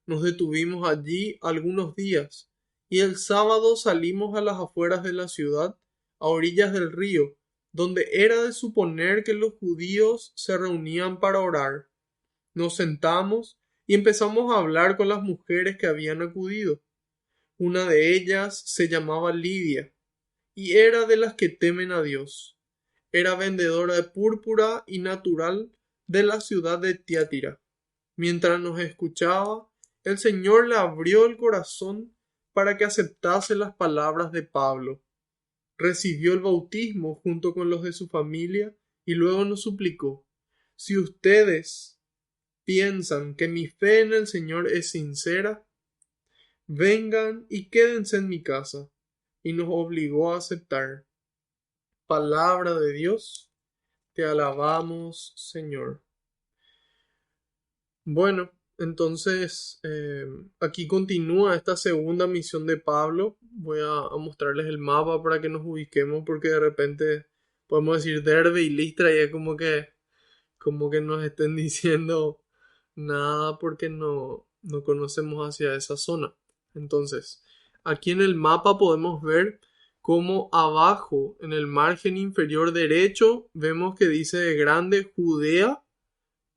Nos detuvimos allí algunos días, y el sábado salimos a las afueras de la ciudad, a orillas del río, donde era de suponer que los judíos se reunían para orar. Nos sentamos y empezamos a hablar con las mujeres que habían acudido. Una de ellas se llamaba Lidia, y era de las que temen a Dios. Era vendedora de púrpura y natural de la ciudad de Tiátira. Mientras nos escuchaba, el Señor le abrió el corazón para que aceptase las palabras de Pablo. Recibió el bautismo junto con los de su familia y luego nos suplicó: si ustedes piensan que mi fe en el Señor es sincera, vengan y quédense en mi casa. Y nos obligó a aceptar. Palabra de Dios, te alabamos, Señor. Bueno, entonces aquí continúa esta segunda misión de Pablo. Voy a mostrarles el mapa para que nos ubiquemos, porque de repente podemos decir Derbe y Listra y es como que nos estén diciendo nada porque no conocemos hacia esa zona. Entonces, aquí en el mapa podemos ver cómo abajo, en el margen inferior derecho, vemos que dice de grande Judea,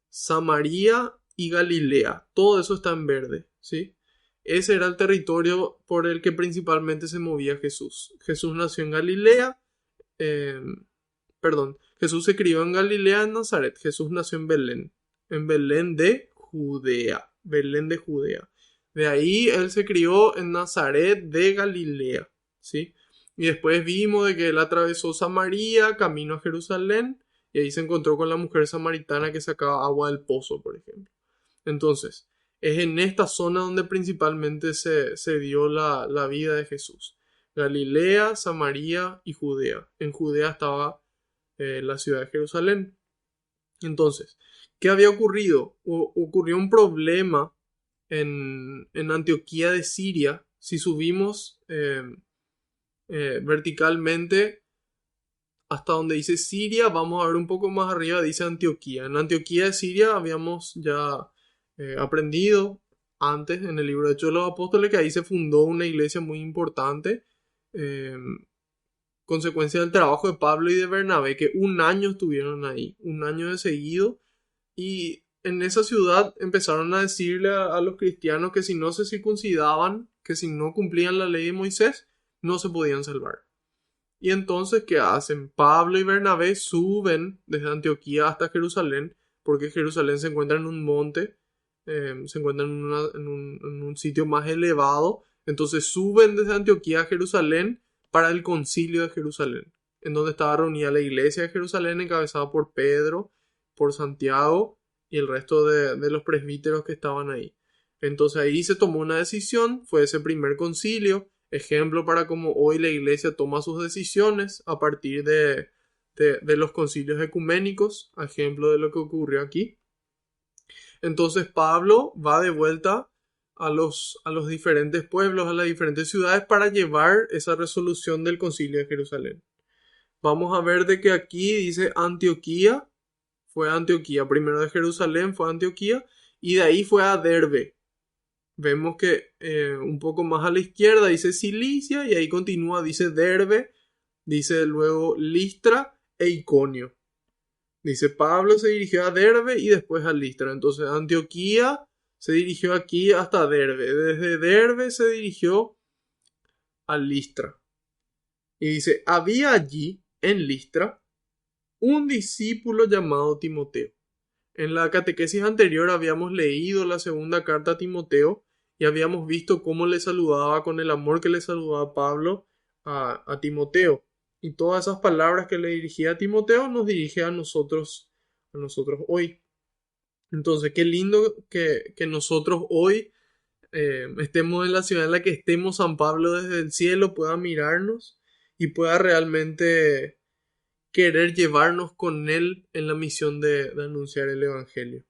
Samaria y Galilea. Todo eso está en verde, ¿sí? Ese era el territorio por el que principalmente se movía Jesús. Jesús nació en Galilea, eh, perdón, Jesús se crió en Galilea, en Nazaret. Jesús nació en Belén de Judea, Belén de Judea. De ahí él se crió en Nazaret de Galilea, ¿sí? Y después vimos de que él atravesó Samaria, camino a Jerusalén, y ahí se encontró con la mujer samaritana que sacaba agua del pozo, por ejemplo. Entonces, es en esta zona donde principalmente se dio la vida de Jesús. Galilea, Samaria y Judea. En Judea estaba la ciudad de Jerusalén. Entonces, ¿qué había ocurrido? Ocurrió un problema en Antioquía de Siria. Si subimos verticalmente hasta donde dice Siria, vamos a ver un poco más arriba, dice Antioquía. En Antioquía de Siria habíamos ya aprendido antes en el libro de Hechos de los Apóstoles que ahí se fundó una iglesia muy importante, eh, consecuencia del trabajo de Pablo y de Bernabé, que un año estuvieron ahí, un año de seguido, y en esa ciudad empezaron a decirle a los cristianos que si no se circuncidaban, que si no cumplían la ley de Moisés, no se podían salvar. Y entonces, ¿qué hacen? Pablo y Bernabé suben desde Antioquía hasta Jerusalén, porque Jerusalén se encuentra en un monte, se encuentra en un sitio más elevado. Entonces suben desde Antioquía a Jerusalén para el concilio de Jerusalén, en donde estaba reunida la iglesia de Jerusalén encabezada por Pedro, por Santiago y el resto de los presbíteros que estaban ahí. Entonces ahí se tomó una decisión, fue ese primer concilio, ejemplo para cómo hoy la iglesia toma sus decisiones a partir de los concilios ecuménicos, ejemplo de lo que ocurrió aquí. Entonces Pablo va de vuelta a los diferentes pueblos, a las diferentes ciudades para llevar esa resolución del concilio de Jerusalén. Vamos a ver de que aquí dice Antioquía, fue Antioquía, primero de Jerusalén fue Antioquía y de ahí fue a Derbe. Vemos que un poco más a la izquierda dice Cilicia y ahí continúa, dice Derbe, dice luego Listra e Iconio. Dice Pablo se dirigió a Derbe y después a Listra. Entonces Antioquía se dirigió aquí hasta Derbe. Desde Derbe se dirigió a Listra. Y dice, había allí en Listra un discípulo llamado Timoteo. En la catequesis anterior habíamos leído la segunda carta a Timoteo y habíamos visto cómo le saludaba con el amor que le saludaba Pablo a Timoteo. Y todas esas palabras que le dirigía a Timoteo nos dirige a nosotros hoy. Entonces, qué lindo que nosotros hoy estemos en la ciudad en la que estemos, San Pablo desde el cielo pueda mirarnos y pueda realmente querer llevarnos con él en la misión de anunciar el Evangelio.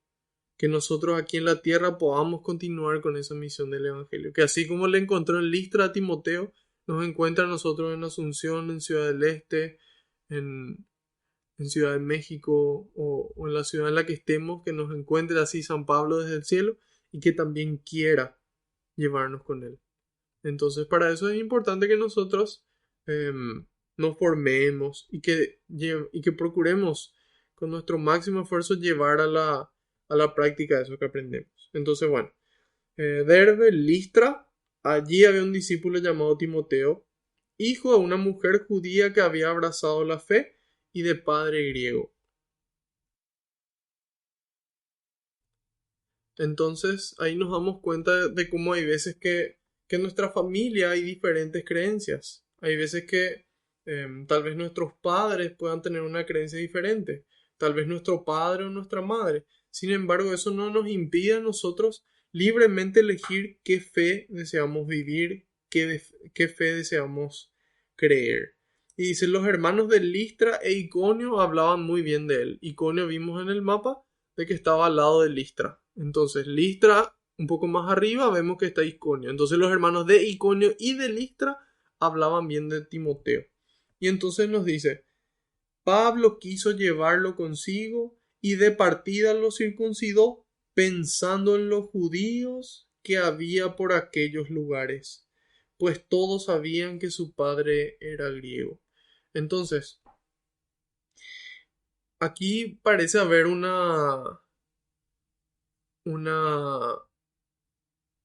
Que nosotros aquí en la tierra podamos continuar con esa misión del Evangelio. Que así como le encontró en Listra a Timoteo, nos encuentra a nosotros en Asunción, en Ciudad del Este, en Ciudad de México o en la ciudad en la que estemos, que nos encuentre así San Pablo desde el cielo y que también quiera llevarnos con él. Entonces, para eso es importante que nosotros nos formemos y que procuremos con nuestro máximo esfuerzo llevar a la práctica eso que aprendemos. Entonces, bueno, Derbe, Listra, allí había un discípulo llamado Timoteo, hijo de una mujer judía que había abrazado la fe y de padre griego. Entonces, ahí nos damos cuenta de cómo hay veces que en nuestra familia hay diferentes creencias. Hay veces que tal vez nuestros padres puedan tener una creencia diferente. Tal vez nuestro padre o nuestra madre. Sin embargo, eso no nos impide a nosotros libremente elegir qué fe deseamos vivir, qué fe deseamos creer. Y dice, los hermanos de Listra e Iconio hablaban muy bien de él. Iconio vimos en el mapa de que estaba al lado de Listra. Entonces, Listra, un poco más arriba, vemos que está Iconio. Entonces, los hermanos de Iconio y de Listra hablaban bien de Timoteo. Y entonces nos dice, Pablo quiso llevarlo consigo y de partida lo circuncidó, pensando en los judíos que había por aquellos lugares, pues todos sabían que su padre era griego. Entonces, aquí parece haber una,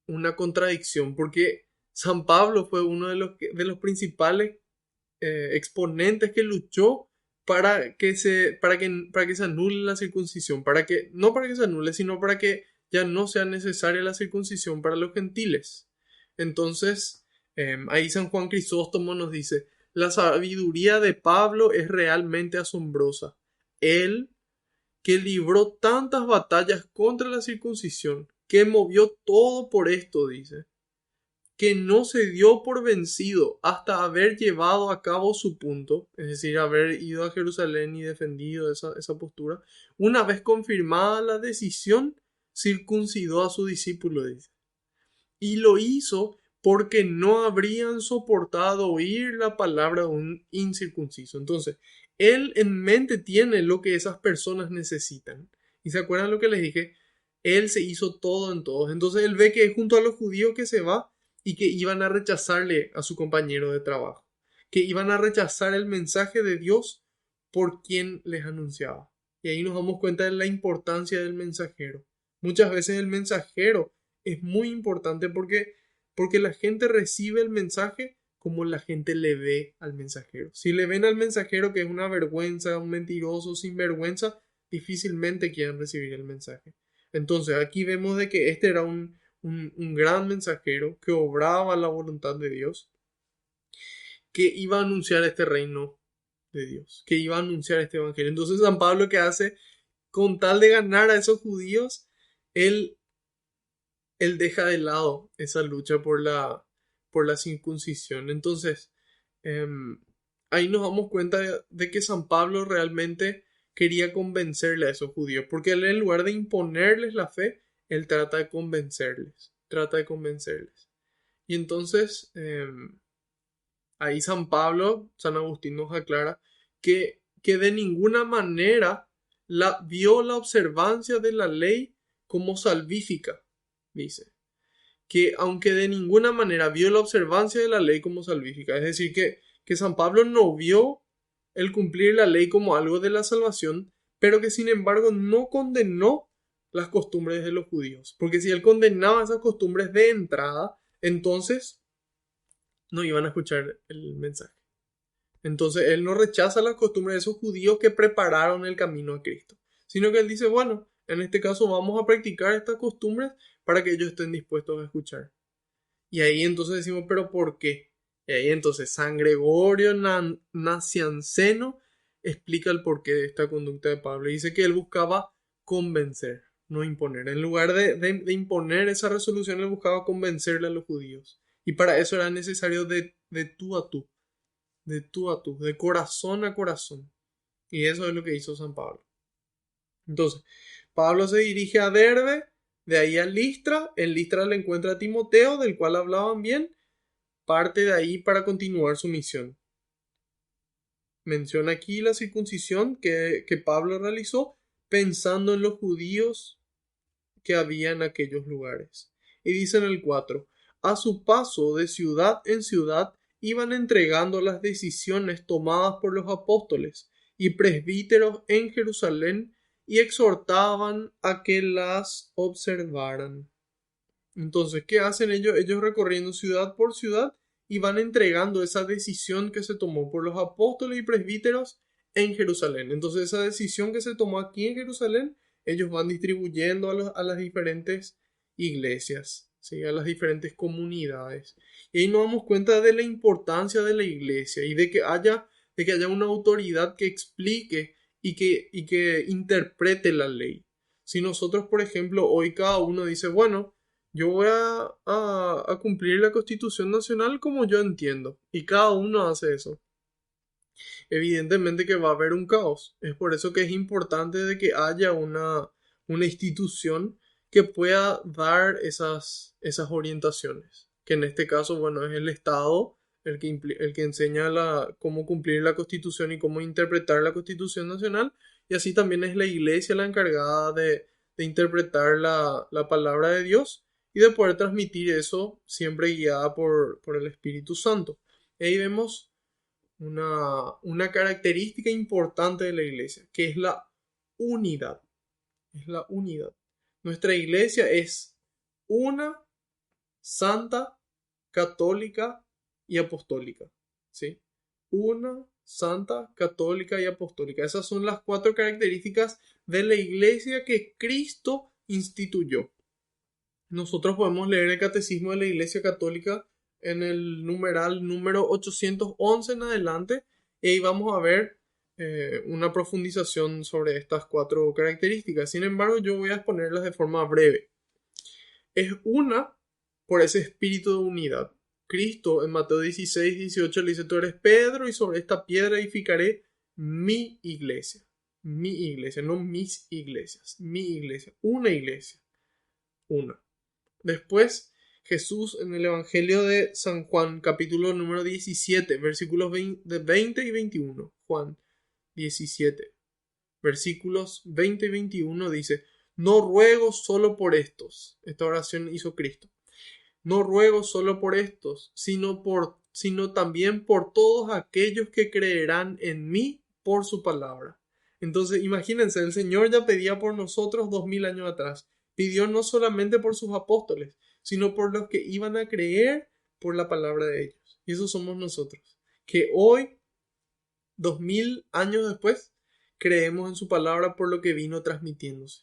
una contradicción, porque San Pablo fue uno de los principales exponentes que luchó para que se anule la circuncisión, no para que se anule, sino para que ya no sea necesaria la circuncisión para los gentiles. Entonces, ahí San Juan Crisóstomo nos dice, la sabiduría de Pablo es realmente asombrosa. Él, que libró tantas batallas contra la circuncisión, que movió todo por esto, dice, que no se dio por vencido hasta haber llevado a cabo su punto, es decir, haber ido a Jerusalén y defendido esa postura. Una vez confirmada la decisión, circuncidó a su discípulo, dice. Y lo hizo porque no habrían soportado oír la palabra de un incircunciso. Entonces, él en mente tiene lo que esas personas necesitan. ¿Y se acuerdan lo que les dije? Él se hizo todo en todos. Entonces, él ve que es junto a los judíos que se va y que iban a rechazarle a su compañero de trabajo, que iban a rechazar el mensaje de Dios por quien les anunciaba. Y ahí nos damos cuenta de la importancia del mensajero. Muchas veces el mensajero es muy importante porque la gente recibe el mensaje como la gente le ve al mensajero. Si le ven al mensajero que es una vergüenza, un mentiroso, sin vergüenza, difícilmente quieren recibir el mensaje. Entonces aquí vemos de que este era un gran mensajero que obraba la voluntad de Dios, que iba a anunciar este reino de Dios, que iba a anunciar este evangelio. Entonces San Pablo, ¿qué hace? Con tal de ganar a esos judíos, él deja de lado esa lucha por la circuncisión. Entonces, ahí nos damos cuenta de que San Pablo realmente quería convencerle a esos judíos, porque él en lugar de imponerles la fe, él trata de convencerles, Y entonces, ahí San Pablo, San Agustín nos aclara que de ninguna manera vio la observancia de la ley como salvífica, dice. Que aunque de ninguna manera vio la observancia de la ley como salvífica, es decir, que San Pablo no vio el cumplir la ley como algo de la salvación, pero que sin embargo no condenó las costumbres de los judíos, porque si él condenaba esas costumbres de entrada, entonces no iban a escuchar el mensaje. Entonces él no rechaza las costumbres de esos judíos que prepararon el camino a Cristo, sino que él dice, bueno, en este caso vamos a practicar estas costumbres para que ellos estén dispuestos a escuchar. Y ahí entonces decimos, ¿pero por qué? Y ahí entonces San Gregorio Nacianceno explica el porqué de esta conducta de Pablo. Y dice que él buscaba convencer, no imponer. En lugar de imponer esa resolución, él buscaba convencerle a los judíos. Y para eso era necesario de tú a tú, de corazón a corazón. Y eso es lo que hizo San Pablo. Entonces, Pablo se dirige a Derbe, de ahí a Listra. En Listra le encuentra a Timoteo, del cual hablaban bien. Parte de ahí para continuar su misión. Menciona aquí la circuncisión que Pablo realizó pensando en los judíos que había en aquellos lugares. Y dice en el 4, a su paso de ciudad en ciudad iban entregando las decisiones tomadas por los apóstoles y presbíteros en Jerusalén y exhortaban a que las observaran. Entonces, ¿qué hacen ellos? Ellos recorriendo ciudad por ciudad y van entregando esa decisión que se tomó por los apóstoles y presbíteros en Jerusalén. Entonces, esa decisión que se tomó aquí en Jerusalén, ellos van distribuyendo a las diferentes iglesias, ¿sí? A las diferentes comunidades. Y ahí nos damos cuenta de la importancia de la iglesia y de que haya una autoridad que explique y que interprete la ley. Si nosotros, por ejemplo, hoy cada uno dice, bueno, yo voy a cumplir la Constitución Nacional como yo entiendo, y cada uno hace eso, evidentemente que va a haber un caos. Es por eso que es importante de que haya una institución que pueda dar esas orientaciones, que en este caso, bueno, es el Estado el que enseña cómo cumplir la Constitución y cómo interpretar la Constitución Nacional, y así también es la Iglesia la encargada de interpretar la palabra de Dios y de poder transmitir eso siempre guiada por el Espíritu Santo. Y ahí vemos una característica importante de la iglesia, que es la unidad. Es la unidad. Nuestra iglesia es una, santa, católica y apostólica. ¿Sí? Una, santa, católica y apostólica. Esas son las 4 características de la iglesia que Cristo instituyó. Nosotros podemos leer el catecismo de la Iglesia Católica en el numeral número 811 en adelante, y ahí vamos a ver una profundización sobre estas 4 características. Sin embargo, yo voy a exponerlas de forma breve. Es una por ese espíritu de unidad. Cristo en Mateo 16, 18 le dice: tú eres Pedro y sobre esta piedra edificaré mi iglesia. Mi iglesia, no mis iglesias. Mi iglesia, una iglesia. Una. Después, Jesús en el Evangelio de San Juan, capítulo número 17, versículos 20 y 21. Juan 17, versículos 20 y 21 dice: no ruego solo por estos. Esta oración hizo Cristo. No ruego solo por estos, sino también por todos aquellos que creerán en mí por su palabra. Entonces, imagínense, el Señor ya pedía por nosotros 2000 años atrás. Pidió no solamente por sus apóstoles, sino por los que iban a creer por la palabra de ellos. Y eso somos nosotros, que hoy, 2000 años después, creemos en su palabra por lo que vino transmitiéndose.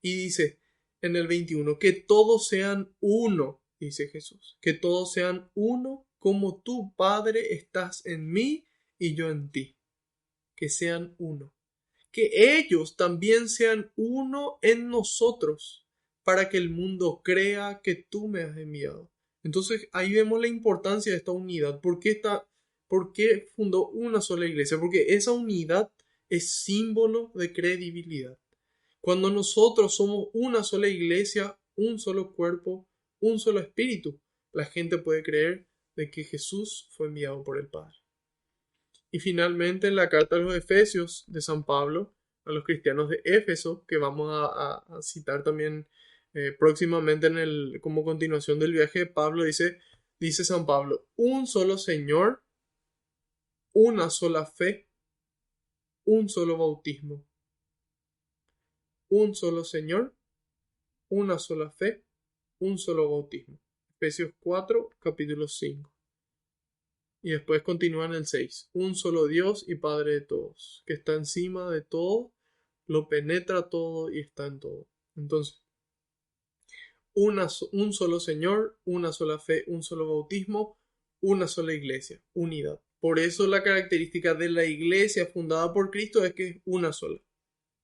Y dice en el 21, que todos sean uno, dice Jesús, que todos sean uno como tú, Padre, estás en mí y yo en ti. Que sean uno. Que ellos también sean uno en nosotros, para que el mundo crea que tú me has enviado. Entonces ahí vemos la importancia de esta unidad. ¿Por qué fundó una sola iglesia? Porque esa unidad es símbolo de credibilidad. Cuando nosotros somos una sola iglesia, un solo cuerpo, un solo espíritu, la gente puede creer de que Jesús fue enviado por el Padre. Y finalmente en la carta a los Efesios de San Pablo, a los cristianos de Éfeso, que vamos a citar también próximamente como continuación del viaje de Pablo, dice San Pablo: un solo Señor, una sola fe, un solo bautismo. Un solo Señor, una sola fe, un solo bautismo. Efesios 4, capítulo 5. Y después continúa en el 6. Un solo Dios y Padre de todos, que está encima de todo, lo penetra todo y está en todo. Entonces, un solo Señor, una sola fe, un solo bautismo, una sola iglesia, unidad. Por eso la característica de la iglesia fundada por Cristo es que es una sola,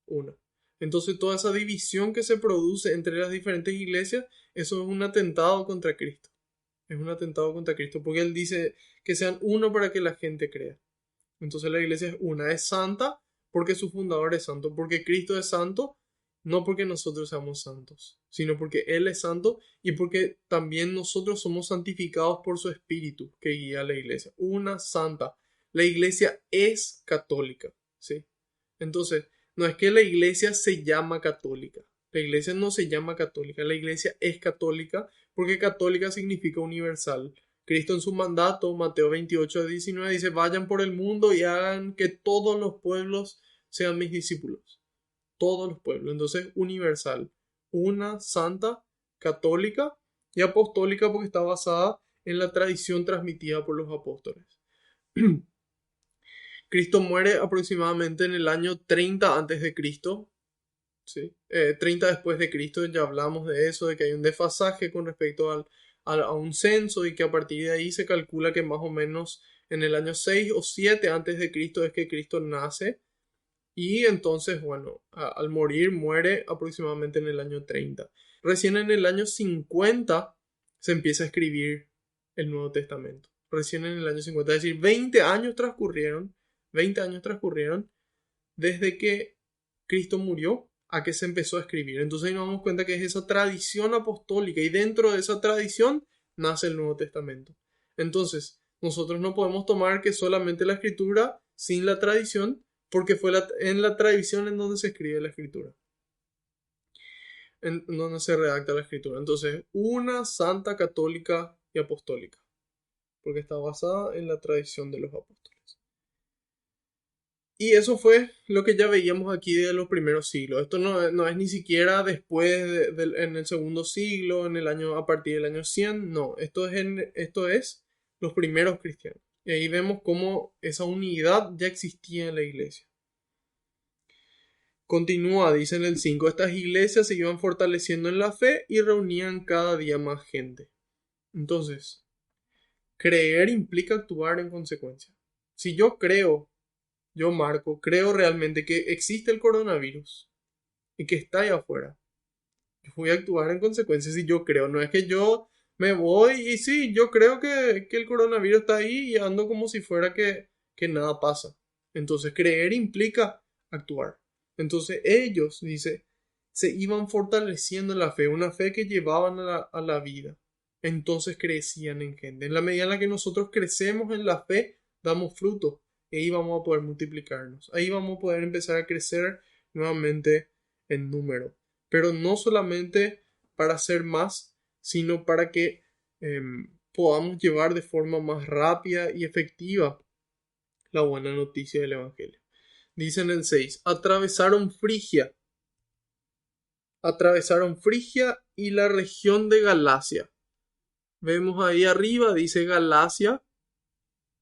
una. Entonces toda esa división que se produce entre las diferentes iglesias, eso es un atentado contra Cristo. Es un atentado contra Cristo, porque Él dice que sean uno para que la gente crea. Entonces la iglesia es una, es santa porque su fundador es santo, porque Cristo es santo, no porque nosotros seamos santos, sino porque Él es santo y porque también nosotros somos santificados por su Espíritu que guía a la iglesia. Una santa. La iglesia es católica, ¿sí? Entonces, no es que la iglesia se llama católica. La iglesia no se llama católica. La iglesia es católica porque católica significa universal. Cristo en su mandato, Mateo 28, 19, dice: vayan por el mundo y hagan que todos los pueblos sean mis discípulos. Todos los pueblos. Entonces, universal. Una, santa, católica y apostólica porque está basada en la tradición transmitida por los apóstoles. Cristo muere aproximadamente en el año 30 antes de Cristo. ¿Sí? 30 después de Cristo, ya hablamos de eso, de que hay un desfasaje con respecto a un censo y que a partir de ahí se calcula que más o menos en el año 6 o 7 antes de Cristo es que Cristo nace. Y entonces, bueno, al morir muere aproximadamente en el año 30. Recién en el año 50 se empieza a escribir el Nuevo Testamento. Recién en el año 50, es decir, 20 años transcurrieron desde que Cristo murió a que se empezó a escribir. Entonces nos damos cuenta que es esa tradición apostólica y dentro de esa tradición nace el Nuevo Testamento. Entonces, nosotros no podemos tomar que solamente la escritura sin la tradición, porque fue en la tradición en donde se escribe la escritura, en donde se redacta la escritura. Entonces, una santa, católica y apostólica, porque está basada en la tradición de los apóstoles. Y eso fue lo que ya veíamos aquí de los primeros siglos. Esto no es ni siquiera después en el segundo siglo, a partir del año 100. No, esto es los primeros cristianos. Y ahí vemos cómo esa unidad ya existía en la iglesia. Continúa, dice en el 5, estas iglesias se iban fortaleciendo en la fe y reunían cada día más gente. Entonces, creer implica actuar en consecuencia. Si yo creo, yo Marco, creo realmente que existe el coronavirus y que está ahí afuera, yo voy a actuar en consecuencia si yo creo. No es que yo me voy y sí, yo creo que el coronavirus está ahí y ando como si fuera que nada pasa. Entonces, creer implica actuar. Entonces, ellos, dice, se iban fortaleciendo en la fe, una fe que llevaban a la vida. Entonces crecían en gente. En la medida en la que nosotros crecemos en la fe, damos fruto. Y ahí vamos a poder multiplicarnos. Ahí vamos a poder empezar a crecer nuevamente en número. Pero no solamente para hacer más, sino para que podamos llevar de forma más rápida y efectiva la buena noticia del Evangelio. Dice en el 6, atravesaron Frigia y la región de Galacia. Vemos ahí arriba, dice Galacia,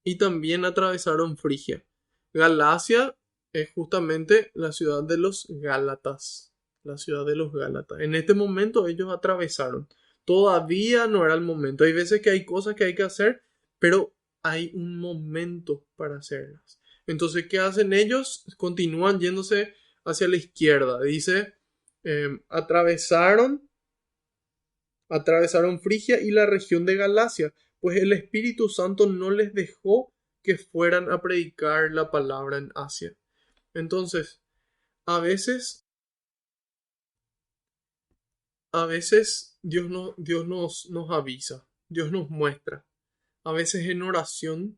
y también atravesaron Frigia. Galacia es justamente la ciudad de los Gálatas. La ciudad de los Gálatas. En este momento ellos atravesaron. Todavía no era el momento. Hay veces que hay cosas que hay que hacer, pero hay un momento para hacerlas. Entonces, ¿qué hacen ellos? Continúan yéndose hacia la izquierda. Dice, atravesaron Frigia y la región de Galacia, pues el Espíritu Santo no les dejó que fueran a predicar la palabra en Asia. Entonces, a veces Dios nos avisa, Dios nos muestra. A veces en oración,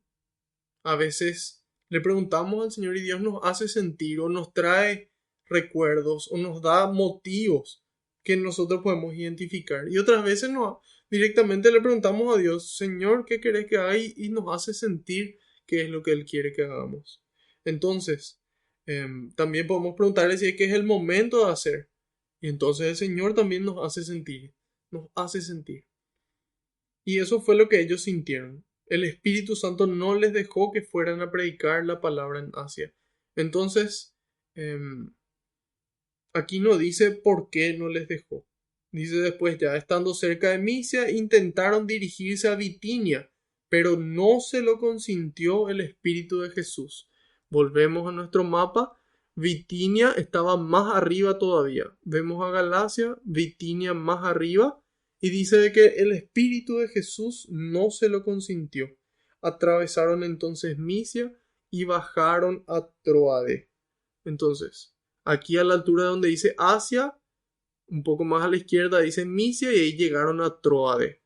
a veces le preguntamos al Señor y Dios nos hace sentir o nos trae recuerdos o nos da motivos que nosotros podemos identificar. Y otras veces directamente le preguntamos a Dios, Señor, ¿qué querés que haga? Y nos hace sentir qué es lo que Él quiere que hagamos. Entonces, también podemos preguntarle si es que es el momento de hacer. Y entonces el Señor también nos hace sentir. Y eso fue lo que ellos sintieron. El Espíritu Santo no les dejó que fueran a predicar la palabra en Asia. Entonces, aquí no dice por qué no les dejó. Dice después, ya estando cerca de Misia, intentaron dirigirse a Bitinia, pero no se lo consintió el Espíritu de Jesús. Volvemos a nuestro mapa. Bitinia estaba más arriba todavía. Vemos a Galacia, Bitinia más arriba, y dice de que el Espíritu de Jesús no se lo consintió. Atravesaron entonces Misia y bajaron a Troade. Entonces, aquí a la altura donde dice Asia, un poco más a la izquierda dice Misia y ahí llegaron a Troade.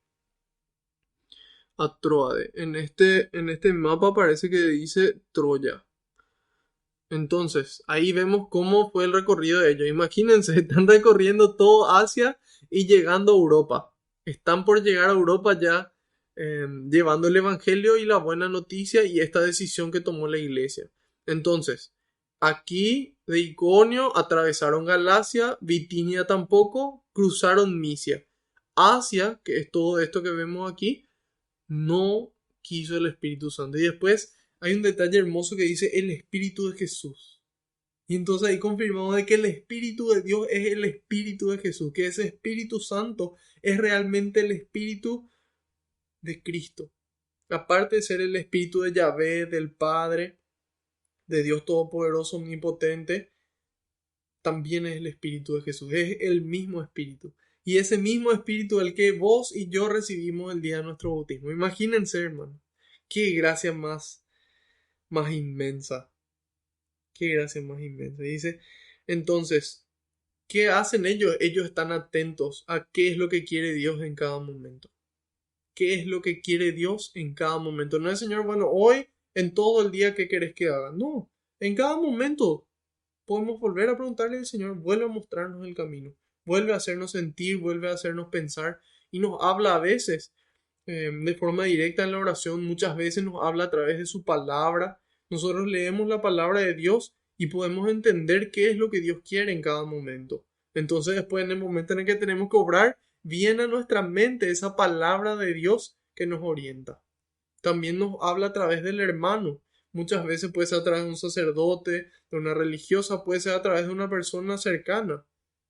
En este mapa parece que dice Troya. Entonces, ahí vemos cómo fue el recorrido de ellos. Imagínense, están recorriendo todo Asia y llegando a Europa. Están por llegar a Europa ya, llevando el Evangelio y la buena noticia y esta decisión que tomó la iglesia. Entonces, aquí de Iconio atravesaron Galacia, Bitinia tampoco, cruzaron Misia. Asia, que es todo esto que vemos aquí, no quiso el Espíritu Santo. Y después hay un detalle hermoso que dice el Espíritu de Jesús. Y entonces ahí confirmamos de que el Espíritu de Dios es el Espíritu de Jesús, que ese Espíritu Santo es realmente el Espíritu de Cristo. Aparte de ser el Espíritu de Yahvé, del Padre, de Dios Todopoderoso, Omnipotente, también es el Espíritu de Jesús, es el mismo Espíritu. Y ese mismo Espíritu el que vos y yo recibimos el día de nuestro bautismo. Imagínense, hermano, qué gracia más inmensa. Qué gracia más inmensa. Dice, entonces, ¿qué hacen ellos? Ellos están atentos a qué es lo que quiere Dios en cada momento. ¿Qué es lo que quiere Dios en cada momento? No es, Señor, bueno, hoy, en todo el día, ¿qué querés que haga? No, en cada momento podemos volver a preguntarle al Señor, vuelve a mostrarnos el camino, vuelve a hacernos sentir, vuelve a hacernos pensar y nos habla a veces de forma directa en la oración, muchas veces nos habla a través de su palabra. Nosotros leemos la palabra de Dios y podemos entender qué es lo que Dios quiere en cada momento. Entonces después en el momento en el que tenemos que obrar, viene a nuestra mente esa palabra de Dios que nos orienta. también nos habla a través del hermano. Muchas veces puede ser a través de un sacerdote, de una religiosa, puede ser a través de una persona cercana,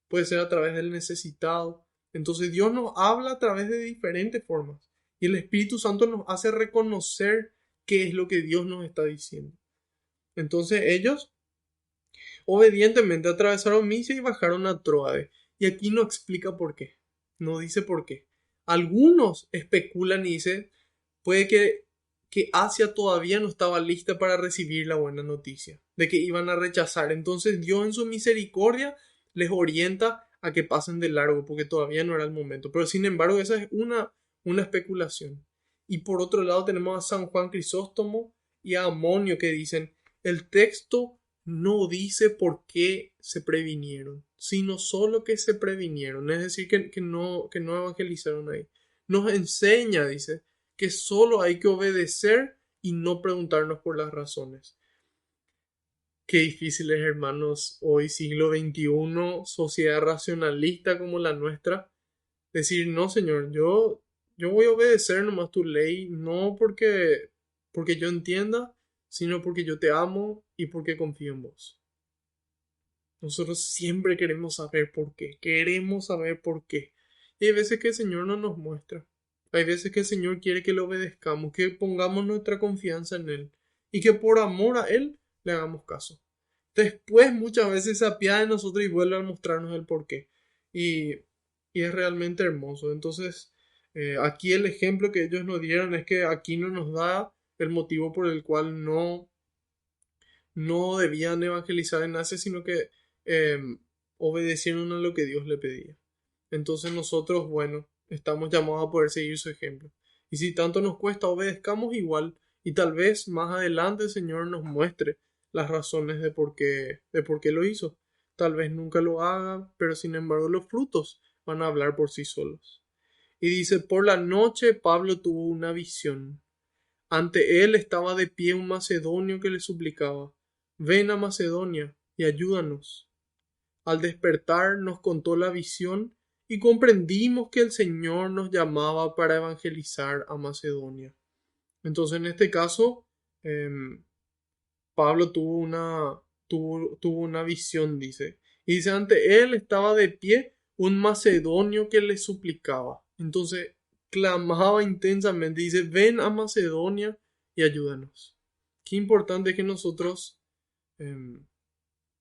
puede ser a través del necesitado. Entonces Dios nos habla a través de diferentes formas y el Espíritu Santo nos hace reconocer qué es lo que Dios nos está diciendo. Entonces ellos obedientemente atravesaron Misia y bajaron a Troade. Y aquí no explica por qué, no dice por qué. Algunos especulan y dicen, puede que Asia todavía no estaba lista para recibir la buena noticia, de que iban a rechazar. Entonces Dios en su misericordia les orienta a que pasen de largo, porque todavía no era el momento. Pero sin embargo, esa es una especulación. Y por otro lado tenemos a San Juan Crisóstomo y a Amonio que dicen, el texto no dice por qué se previnieron, sino solo que se previnieron. Es decir, que no evangelizaron ahí. Nos enseña, dice, que solo hay que obedecer y no preguntarnos por las razones. Qué difícil es, hermanos, hoy siglo XXI, sociedad racionalista como la nuestra, decir, no, Señor, yo voy a obedecer nomás tu ley, no porque yo entienda, sino porque yo te amo y porque confío en vos. Nosotros siempre queremos saber por qué, queremos saber por qué. Y hay veces que el Señor no nos muestra. Hay veces que el Señor quiere que le obedezcamos, que pongamos nuestra confianza en Él y que por amor a Él le hagamos caso. Después muchas veces se apiada de nosotros y vuelve a mostrarnos el porqué. Y es realmente hermoso. Entonces, aquí el ejemplo que ellos nos dieron es que aquí no nos da el motivo por el cual no debían evangelizar en Asia, sino que eh, obedecieron a lo que Dios le pedía. Entonces nosotros, bueno, estamos llamados a poder seguir su ejemplo. Y si tanto nos cuesta, obedezcamos igual. Y tal vez más adelante el Señor nos muestre las razones de por qué lo hizo. Tal vez nunca lo haga, pero sin embargo los frutos van a hablar por sí solos. Y dice, por la noche Pablo tuvo una visión. Ante él estaba de pie un macedonio que le suplicaba, ven a Macedonia y ayúdanos. Al despertar nos contó la visión y comprendimos que el Señor nos llamaba para evangelizar a Macedonia. Entonces en este caso, Pablo tuvo una visión, dice. Y dice, ante él estaba de pie un macedonio que le suplicaba. Entonces clamaba intensamente, dice, ven a Macedonia y ayúdanos. Qué importante que nosotros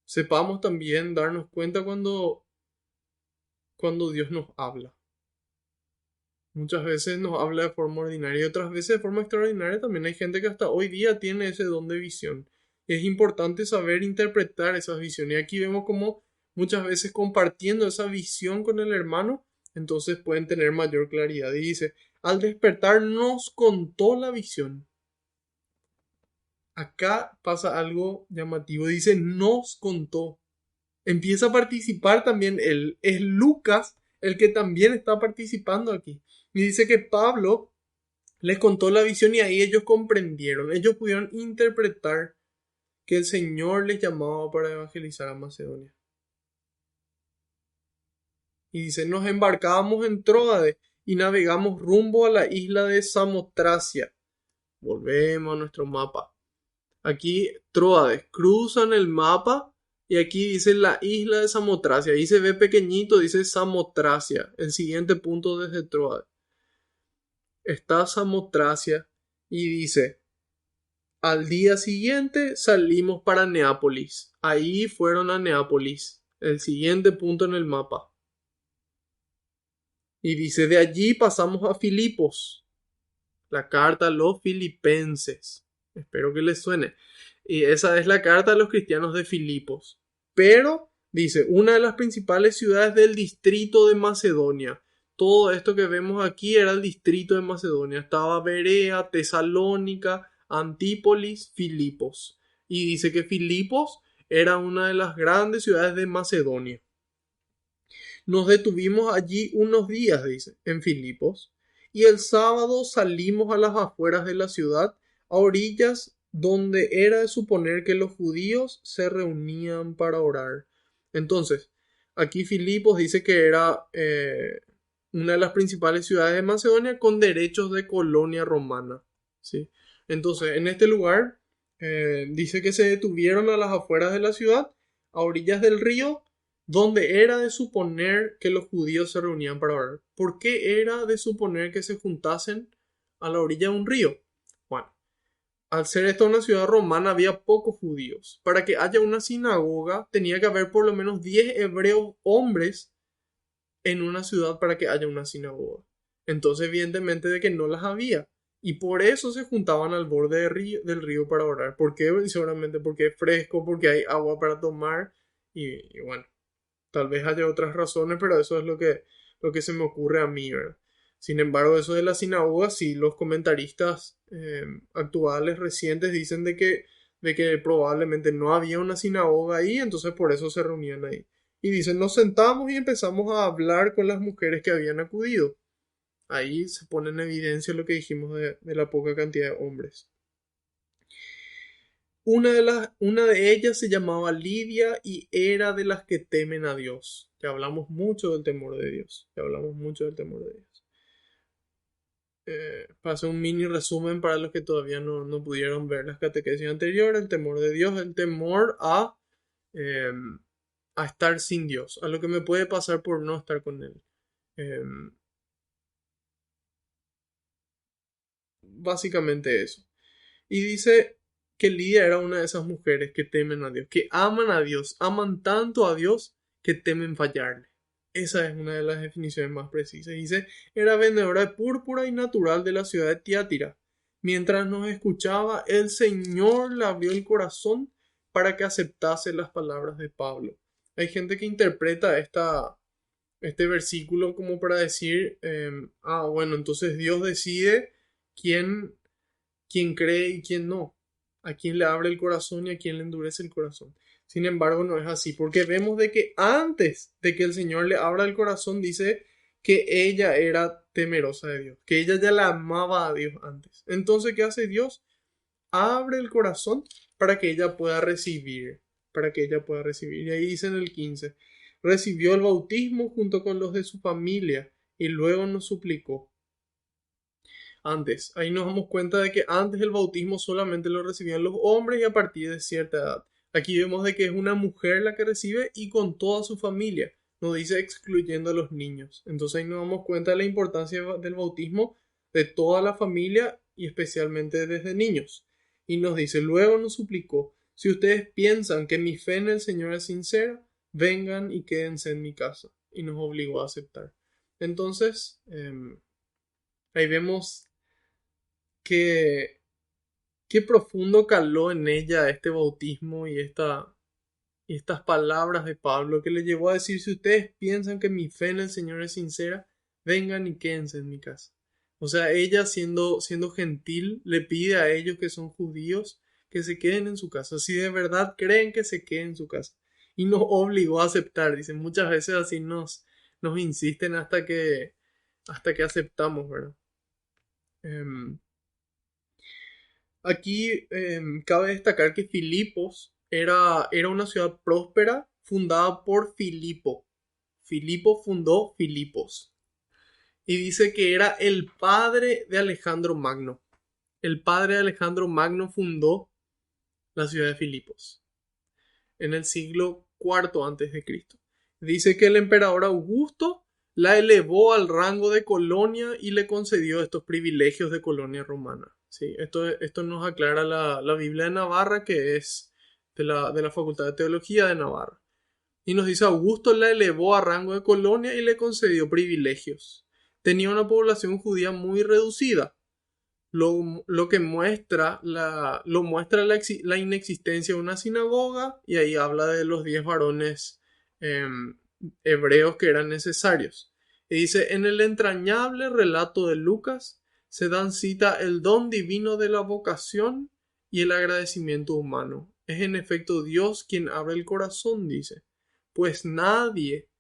sepamos también darnos cuenta cuando Dios nos habla. Muchas veces nos habla de forma ordinaria y otras veces de forma extraordinaria. También hay gente que hasta hoy día tiene ese don de visión. Y es importante saber interpretar esas visiones. Y aquí vemos como muchas veces compartiendo esa visión con el hermano, entonces pueden tener mayor claridad. Y dice, al despertar nos contó la visión. Acá pasa algo llamativo. Dice, nos contó. Empieza a participar también él. Es Lucas el que también está participando aquí. Y dice que Pablo les contó la visión y ahí ellos comprendieron. Ellos pudieron interpretar que el Señor les llamaba para evangelizar a Macedonia. Y dice, nos embarcábamos en Tróade y navegamos rumbo a la isla de Samotracia. Volvemos a nuestro mapa. Aquí Tróade, cruzan el mapa y aquí dice la isla de Samotracia. Ahí se ve pequeñito, dice Samotracia, el siguiente punto desde Tróade. Está Samotracia y dice, al día siguiente salimos para Neápolis. Ahí fueron a Neápolis, el siguiente punto en el mapa. Y dice, de allí pasamos a Filipos, la carta a los filipenses. Espero que les suene. Y esa es la carta a los cristianos de Filipos. Pero, dice, una de las principales ciudades del distrito de Macedonia. Todo esto que vemos aquí era el distrito de Macedonia. Estaba Berea, Tesalónica, Antípolis, Filipos. Y dice que Filipos era una de las grandes ciudades de Macedonia. Nos detuvimos allí unos días, dice, en Filipos, y el sábado salimos a las afueras de la ciudad, a orillas donde era de suponer que los judíos se reunían para orar. Entonces, aquí Filipos dice que era una de las principales ciudades de Macedonia con derechos de colonia romana. ¿sí? Entonces, en este lugar dice que se detuvieron a las afueras de la ciudad, a orillas del río, donde era de suponer que los judíos se reunían para orar. ¿Por qué era de suponer que se juntasen a la orilla de un río? Bueno, al ser esta una ciudad romana había pocos judíos. Para que haya una sinagoga tenía que haber por lo menos 10 hebreos hombres en una ciudad para que haya una sinagoga. Entonces, evidentemente, de que no las había. Y por eso se juntaban al borde del río para orar. ¿Por qué? Seguramente porque es fresco, porque hay agua para tomar. Y bueno, tal vez haya otras razones, pero eso es lo que se me ocurre a mí, ¿verdad? Sin embargo, eso de la sinagoga, sí, los comentaristas actuales, recientes, dicen de que probablemente no había una sinagoga ahí, entonces por eso se reunían ahí. Y dicen, nos sentamos y empezamos a hablar con las mujeres que habían acudido. Ahí se pone en evidencia lo que dijimos de la poca cantidad de hombres. Una de ellas se llamaba Lidia y era de las que temen a Dios. Ya hablamos mucho del temor de Dios. Ya hablamos mucho del temor de Dios. Para hacer un mini resumen para los que todavía no pudieron ver las catequesis anteriores, el temor de Dios, el temor eh, a estar sin Dios, a lo que me puede pasar por no estar con Él. Eh, Básicamente eso. Y dice que Lidia era una de esas mujeres que temen a Dios, que aman a Dios, aman tanto a Dios que temen fallarle. Esa es una de las definiciones más precisas. Dice, era vendedora de púrpura y natural de la ciudad de Tiátira. Mientras nos escuchaba, el Señor le abrió el corazón para que aceptase las palabras de Pablo. Hay gente que interpreta este versículo como para decir, bueno, entonces Dios decide quién cree y quién no, a quién le abre el corazón y a quién le endurece el corazón. Sin embargo, no es así, porque vemos de que antes de que el Señor le abra el corazón, dice que ella era temerosa de Dios, que ella ya la amaba a Dios antes. Entonces, ¿qué hace Dios? Abre el corazón para que ella pueda recibir, para que ella pueda recibir. Y ahí dice en el 15, recibió el bautismo junto con los de su familia y luego nos suplicó. Antes, ahí nos damos cuenta de que antes el bautismo solamente lo recibían los hombres y a partir de cierta edad. Aquí vemos de que es una mujer la que recibe y con toda su familia. No dice excluyendo a los niños. Entonces ahí nos damos cuenta de la importancia del bautismo de toda la familia y especialmente desde niños. Y nos dice, luego nos suplicó, si ustedes piensan que mi fe en el Señor es sincera, vengan y quédense en mi casa. Y nos obligó a aceptar. Entonces, ahí vemos que qué profundo caló en ella este bautismo y estas palabras de Pablo que le llevó a decir, si ustedes piensan que mi fe en el Señor es sincera, vengan y quédense en mi casa. O sea, ella siendo gentil, le pide a ellos que son judíos que se queden en su casa. Si de verdad creen que se queden en su casa. Y nos obligó a aceptar. Dicen, muchas veces así nos insisten hasta que aceptamos, ¿verdad? Aquí cabe destacar que Filipos era una ciudad próspera fundada por Filipo. Filipo fundó Filipos. Y dice que era el padre de Alejandro Magno. El padre de Alejandro Magno fundó la ciudad de Filipos en el siglo IV antes de Cristo. Dice que el emperador Augusto la elevó al rango de colonia y le concedió estos privilegios de colonia romana. Sí, esto nos aclara la Biblia de Navarra, que es de la Facultad de Teología de Navarra. Y nos dice, Augusto la elevó a rango de colonia y le concedió privilegios. Tenía una población judía muy reducida, lo que muestra la inexistencia de una sinagoga, y ahí habla de los 10 varones eh, hebreos que eran necesarios. Y dice, en el entrañable relato de Lucas se dan cita el don divino de la vocación y el agradecimiento humano. Es en efecto Dios quien abre el corazón, dice, pues nadie,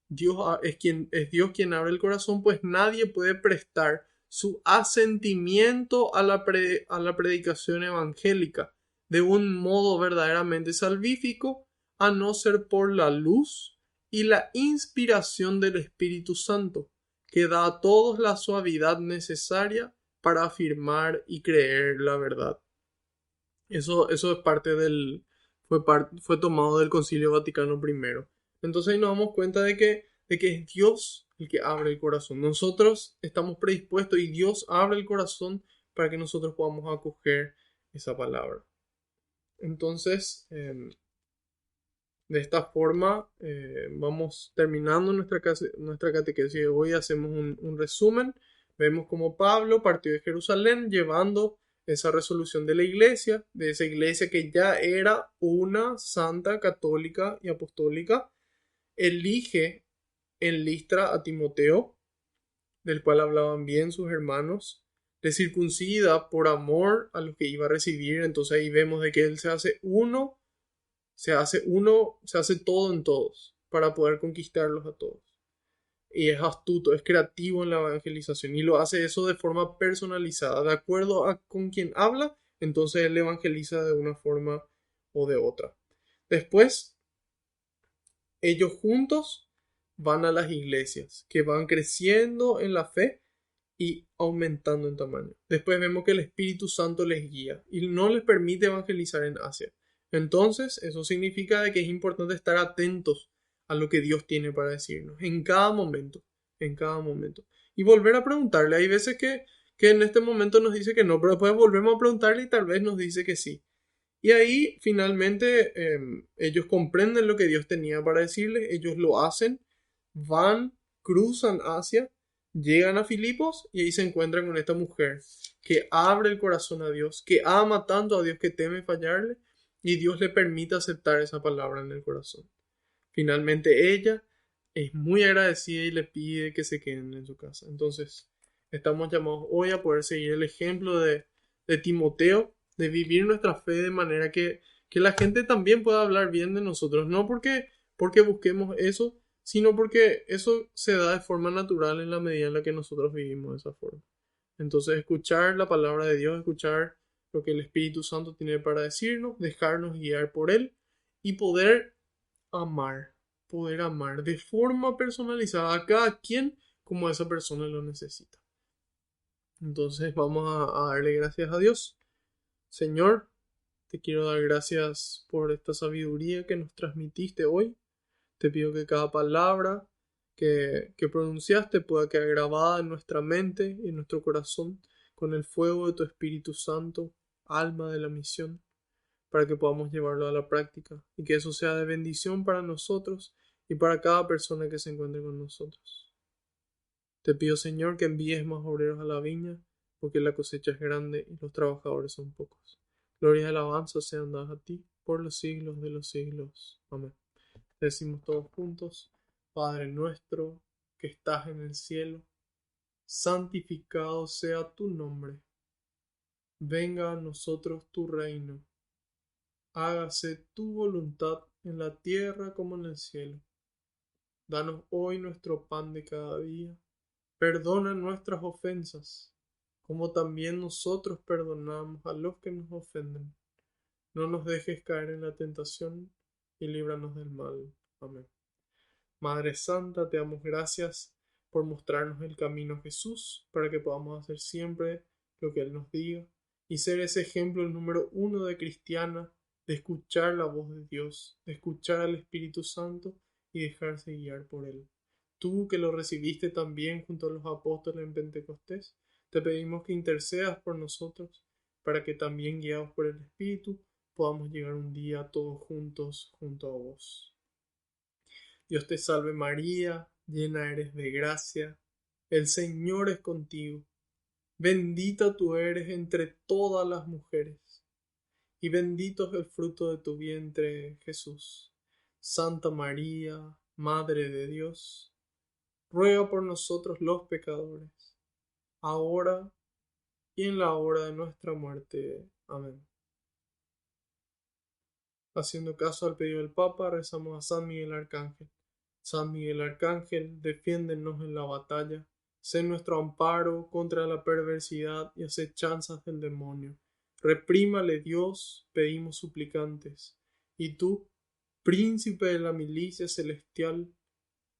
es Dios quien abre el corazón, pues nadie puede prestar su asentimiento a la predicación evangélica de un modo verdaderamente salvífico, a no ser por la luz y la inspiración del Espíritu Santo, que da a todos la suavidad necesaria para afirmar y creer la verdad. Eso es parte fue tomado del Concilio Vaticano I. Entonces ahí nos damos cuenta de que es Dios el que abre el corazón. Nosotros estamos predispuestos y Dios abre el corazón para que nosotros podamos acoger esa palabra. Entonces, de esta forma, vamos terminando nuestra catequesis de hoy. Hacemos un resumen. Vemos cómo Pablo partió de Jerusalén llevando esa resolución de la iglesia, de esa iglesia que ya era una santa, católica y apostólica. Elige en Listra a Timoteo, del cual hablaban bien sus hermanos. Le circuncida por amor a los que iba a recibir. Entonces ahí vemos de que él se hace todo en todos para poder conquistarlos a todos. Y es astuto, es creativo en la evangelización y lo hace eso de forma personalizada, de acuerdo a con quien habla, entonces él evangeliza de una forma o de otra. Después, ellos juntos van a las iglesias, que van creciendo en la fe y aumentando en tamaño. Después vemos que el Espíritu Santo les guía y no les permite evangelizar en Asia. Entonces, eso significa de que es importante estar atentos a lo que Dios tiene para decirnos en cada momento, en cada momento. Y volver a preguntarle. Hay veces que en este momento nos dice que no, pero después volvemos a preguntarle y tal vez nos dice que sí. Y ahí finalmente ellos comprenden lo que Dios tenía para decirles, ellos lo hacen, van, cruzan Asia, llegan a Filipos y ahí se encuentran con esta mujer que abre el corazón a Dios, que ama tanto a Dios que teme fallarle y Dios le permite aceptar esa palabra en el corazón. Finalmente ella es muy agradecida y le pide que se queden en su casa. Entonces estamos llamados hoy a poder seguir el ejemplo de Timoteo, de vivir nuestra fe de manera que la gente también pueda hablar bien de nosotros, no porque busquemos eso, sino porque eso se da de forma natural en la medida en la que nosotros vivimos de esa forma. Entonces, escuchar la palabra de Dios, escuchar lo que el Espíritu Santo tiene para decirnos, dejarnos guiar por Él y amar, poder amar de forma personalizada a cada quien como esa persona lo necesita. Entonces, vamos a darle gracias a Dios. Señor, te quiero dar gracias por esta sabiduría que nos transmitiste hoy. Te pido que cada palabra que pronunciaste pueda quedar grabada en nuestra mente y en nuestro corazón con el fuego de tu Espíritu Santo, alma de la misión, para que podamos llevarlo a la práctica y que eso sea de bendición para nosotros y para cada persona que se encuentre con nosotros. Te pido, Señor, que envíes más obreros a la viña, porque la cosecha es grande y los trabajadores son pocos. Gloria y alabanza sean dadas a ti por los siglos de los siglos. Amén. Decimos todos juntos: Padre nuestro que estás en el cielo, santificado sea tu nombre. Venga a nosotros tu reino. Hágase tu voluntad en la tierra como en el cielo. Danos hoy nuestro pan de cada día. Perdona nuestras ofensas, como también nosotros perdonamos a los que nos ofenden. No nos dejes caer en la tentación y líbranos del mal. Amén. Madre Santa, te damos gracias por mostrarnos el camino a Jesús, para que podamos hacer siempre lo que Él nos diga y ser ese ejemplo número uno de cristiana, de escuchar la voz de Dios, de escuchar al Espíritu Santo y dejarse guiar por Él. Tú que lo recibiste también junto a los apóstoles en Pentecostés, te pedimos que intercedas por nosotros, para que también guiados por el Espíritu podamos llegar un día todos juntos junto a vos. Dios te salve María, llena eres de gracia, el Señor es contigo, bendita tú eres entre todas las mujeres, y bendito es el fruto de tu vientre, Jesús. Santa María, Madre de Dios, ruega por nosotros los pecadores, ahora y en la hora de nuestra muerte. Amén. Haciendo caso al pedido del Papa, rezamos a San Miguel Arcángel. San Miguel Arcángel, defiéndenos en la batalla, sé nuestro amparo contra la perversidad y acechanzas del demonio. Reprímale Dios, pedimos suplicantes. Y tú, príncipe de la milicia celestial,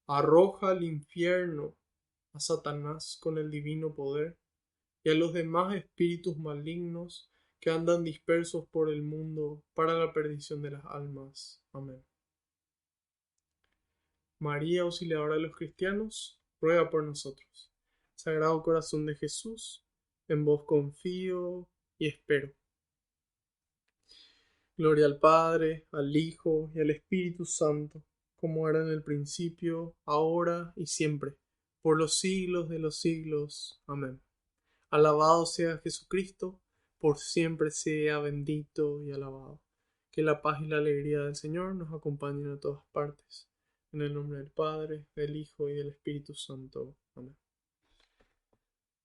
arroja al infierno a Satanás con el divino poder, y a los demás espíritus malignos que andan dispersos por el mundo para la perdición de las almas. Amén. María, auxiliadora de los cristianos, ruega por nosotros. Sagrado Corazón de Jesús, en vos confío y espero. Gloria al Padre, al Hijo y al Espíritu Santo, como era en el principio, ahora y siempre, por los siglos de los siglos. Amén. Alabado sea Jesucristo, por siempre sea bendito y alabado. Que la paz y la alegría del Señor nos acompañen a todas partes. En el nombre del Padre, del Hijo y del Espíritu Santo. Amén.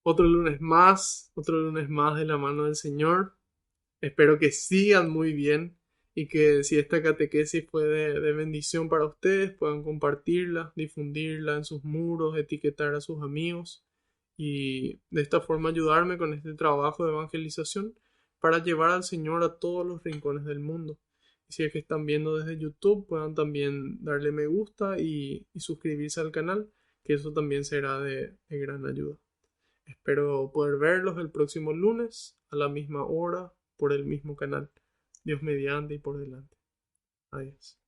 Otro lunes más de la mano del Señor. Espero que sigan muy bien y que si esta catequesis fue de bendición para ustedes, puedan compartirla, difundirla en sus muros, etiquetar a sus amigos y de esta forma ayudarme con este trabajo de evangelización para llevar al Señor a todos los rincones del mundo. Y si es que están viendo desde YouTube, puedan también darle me gusta y suscribirse al canal, que eso también será de gran ayuda. Espero poder verlos el próximo lunes a la misma hora por el mismo canal. Dios mediante y por delante. Adiós.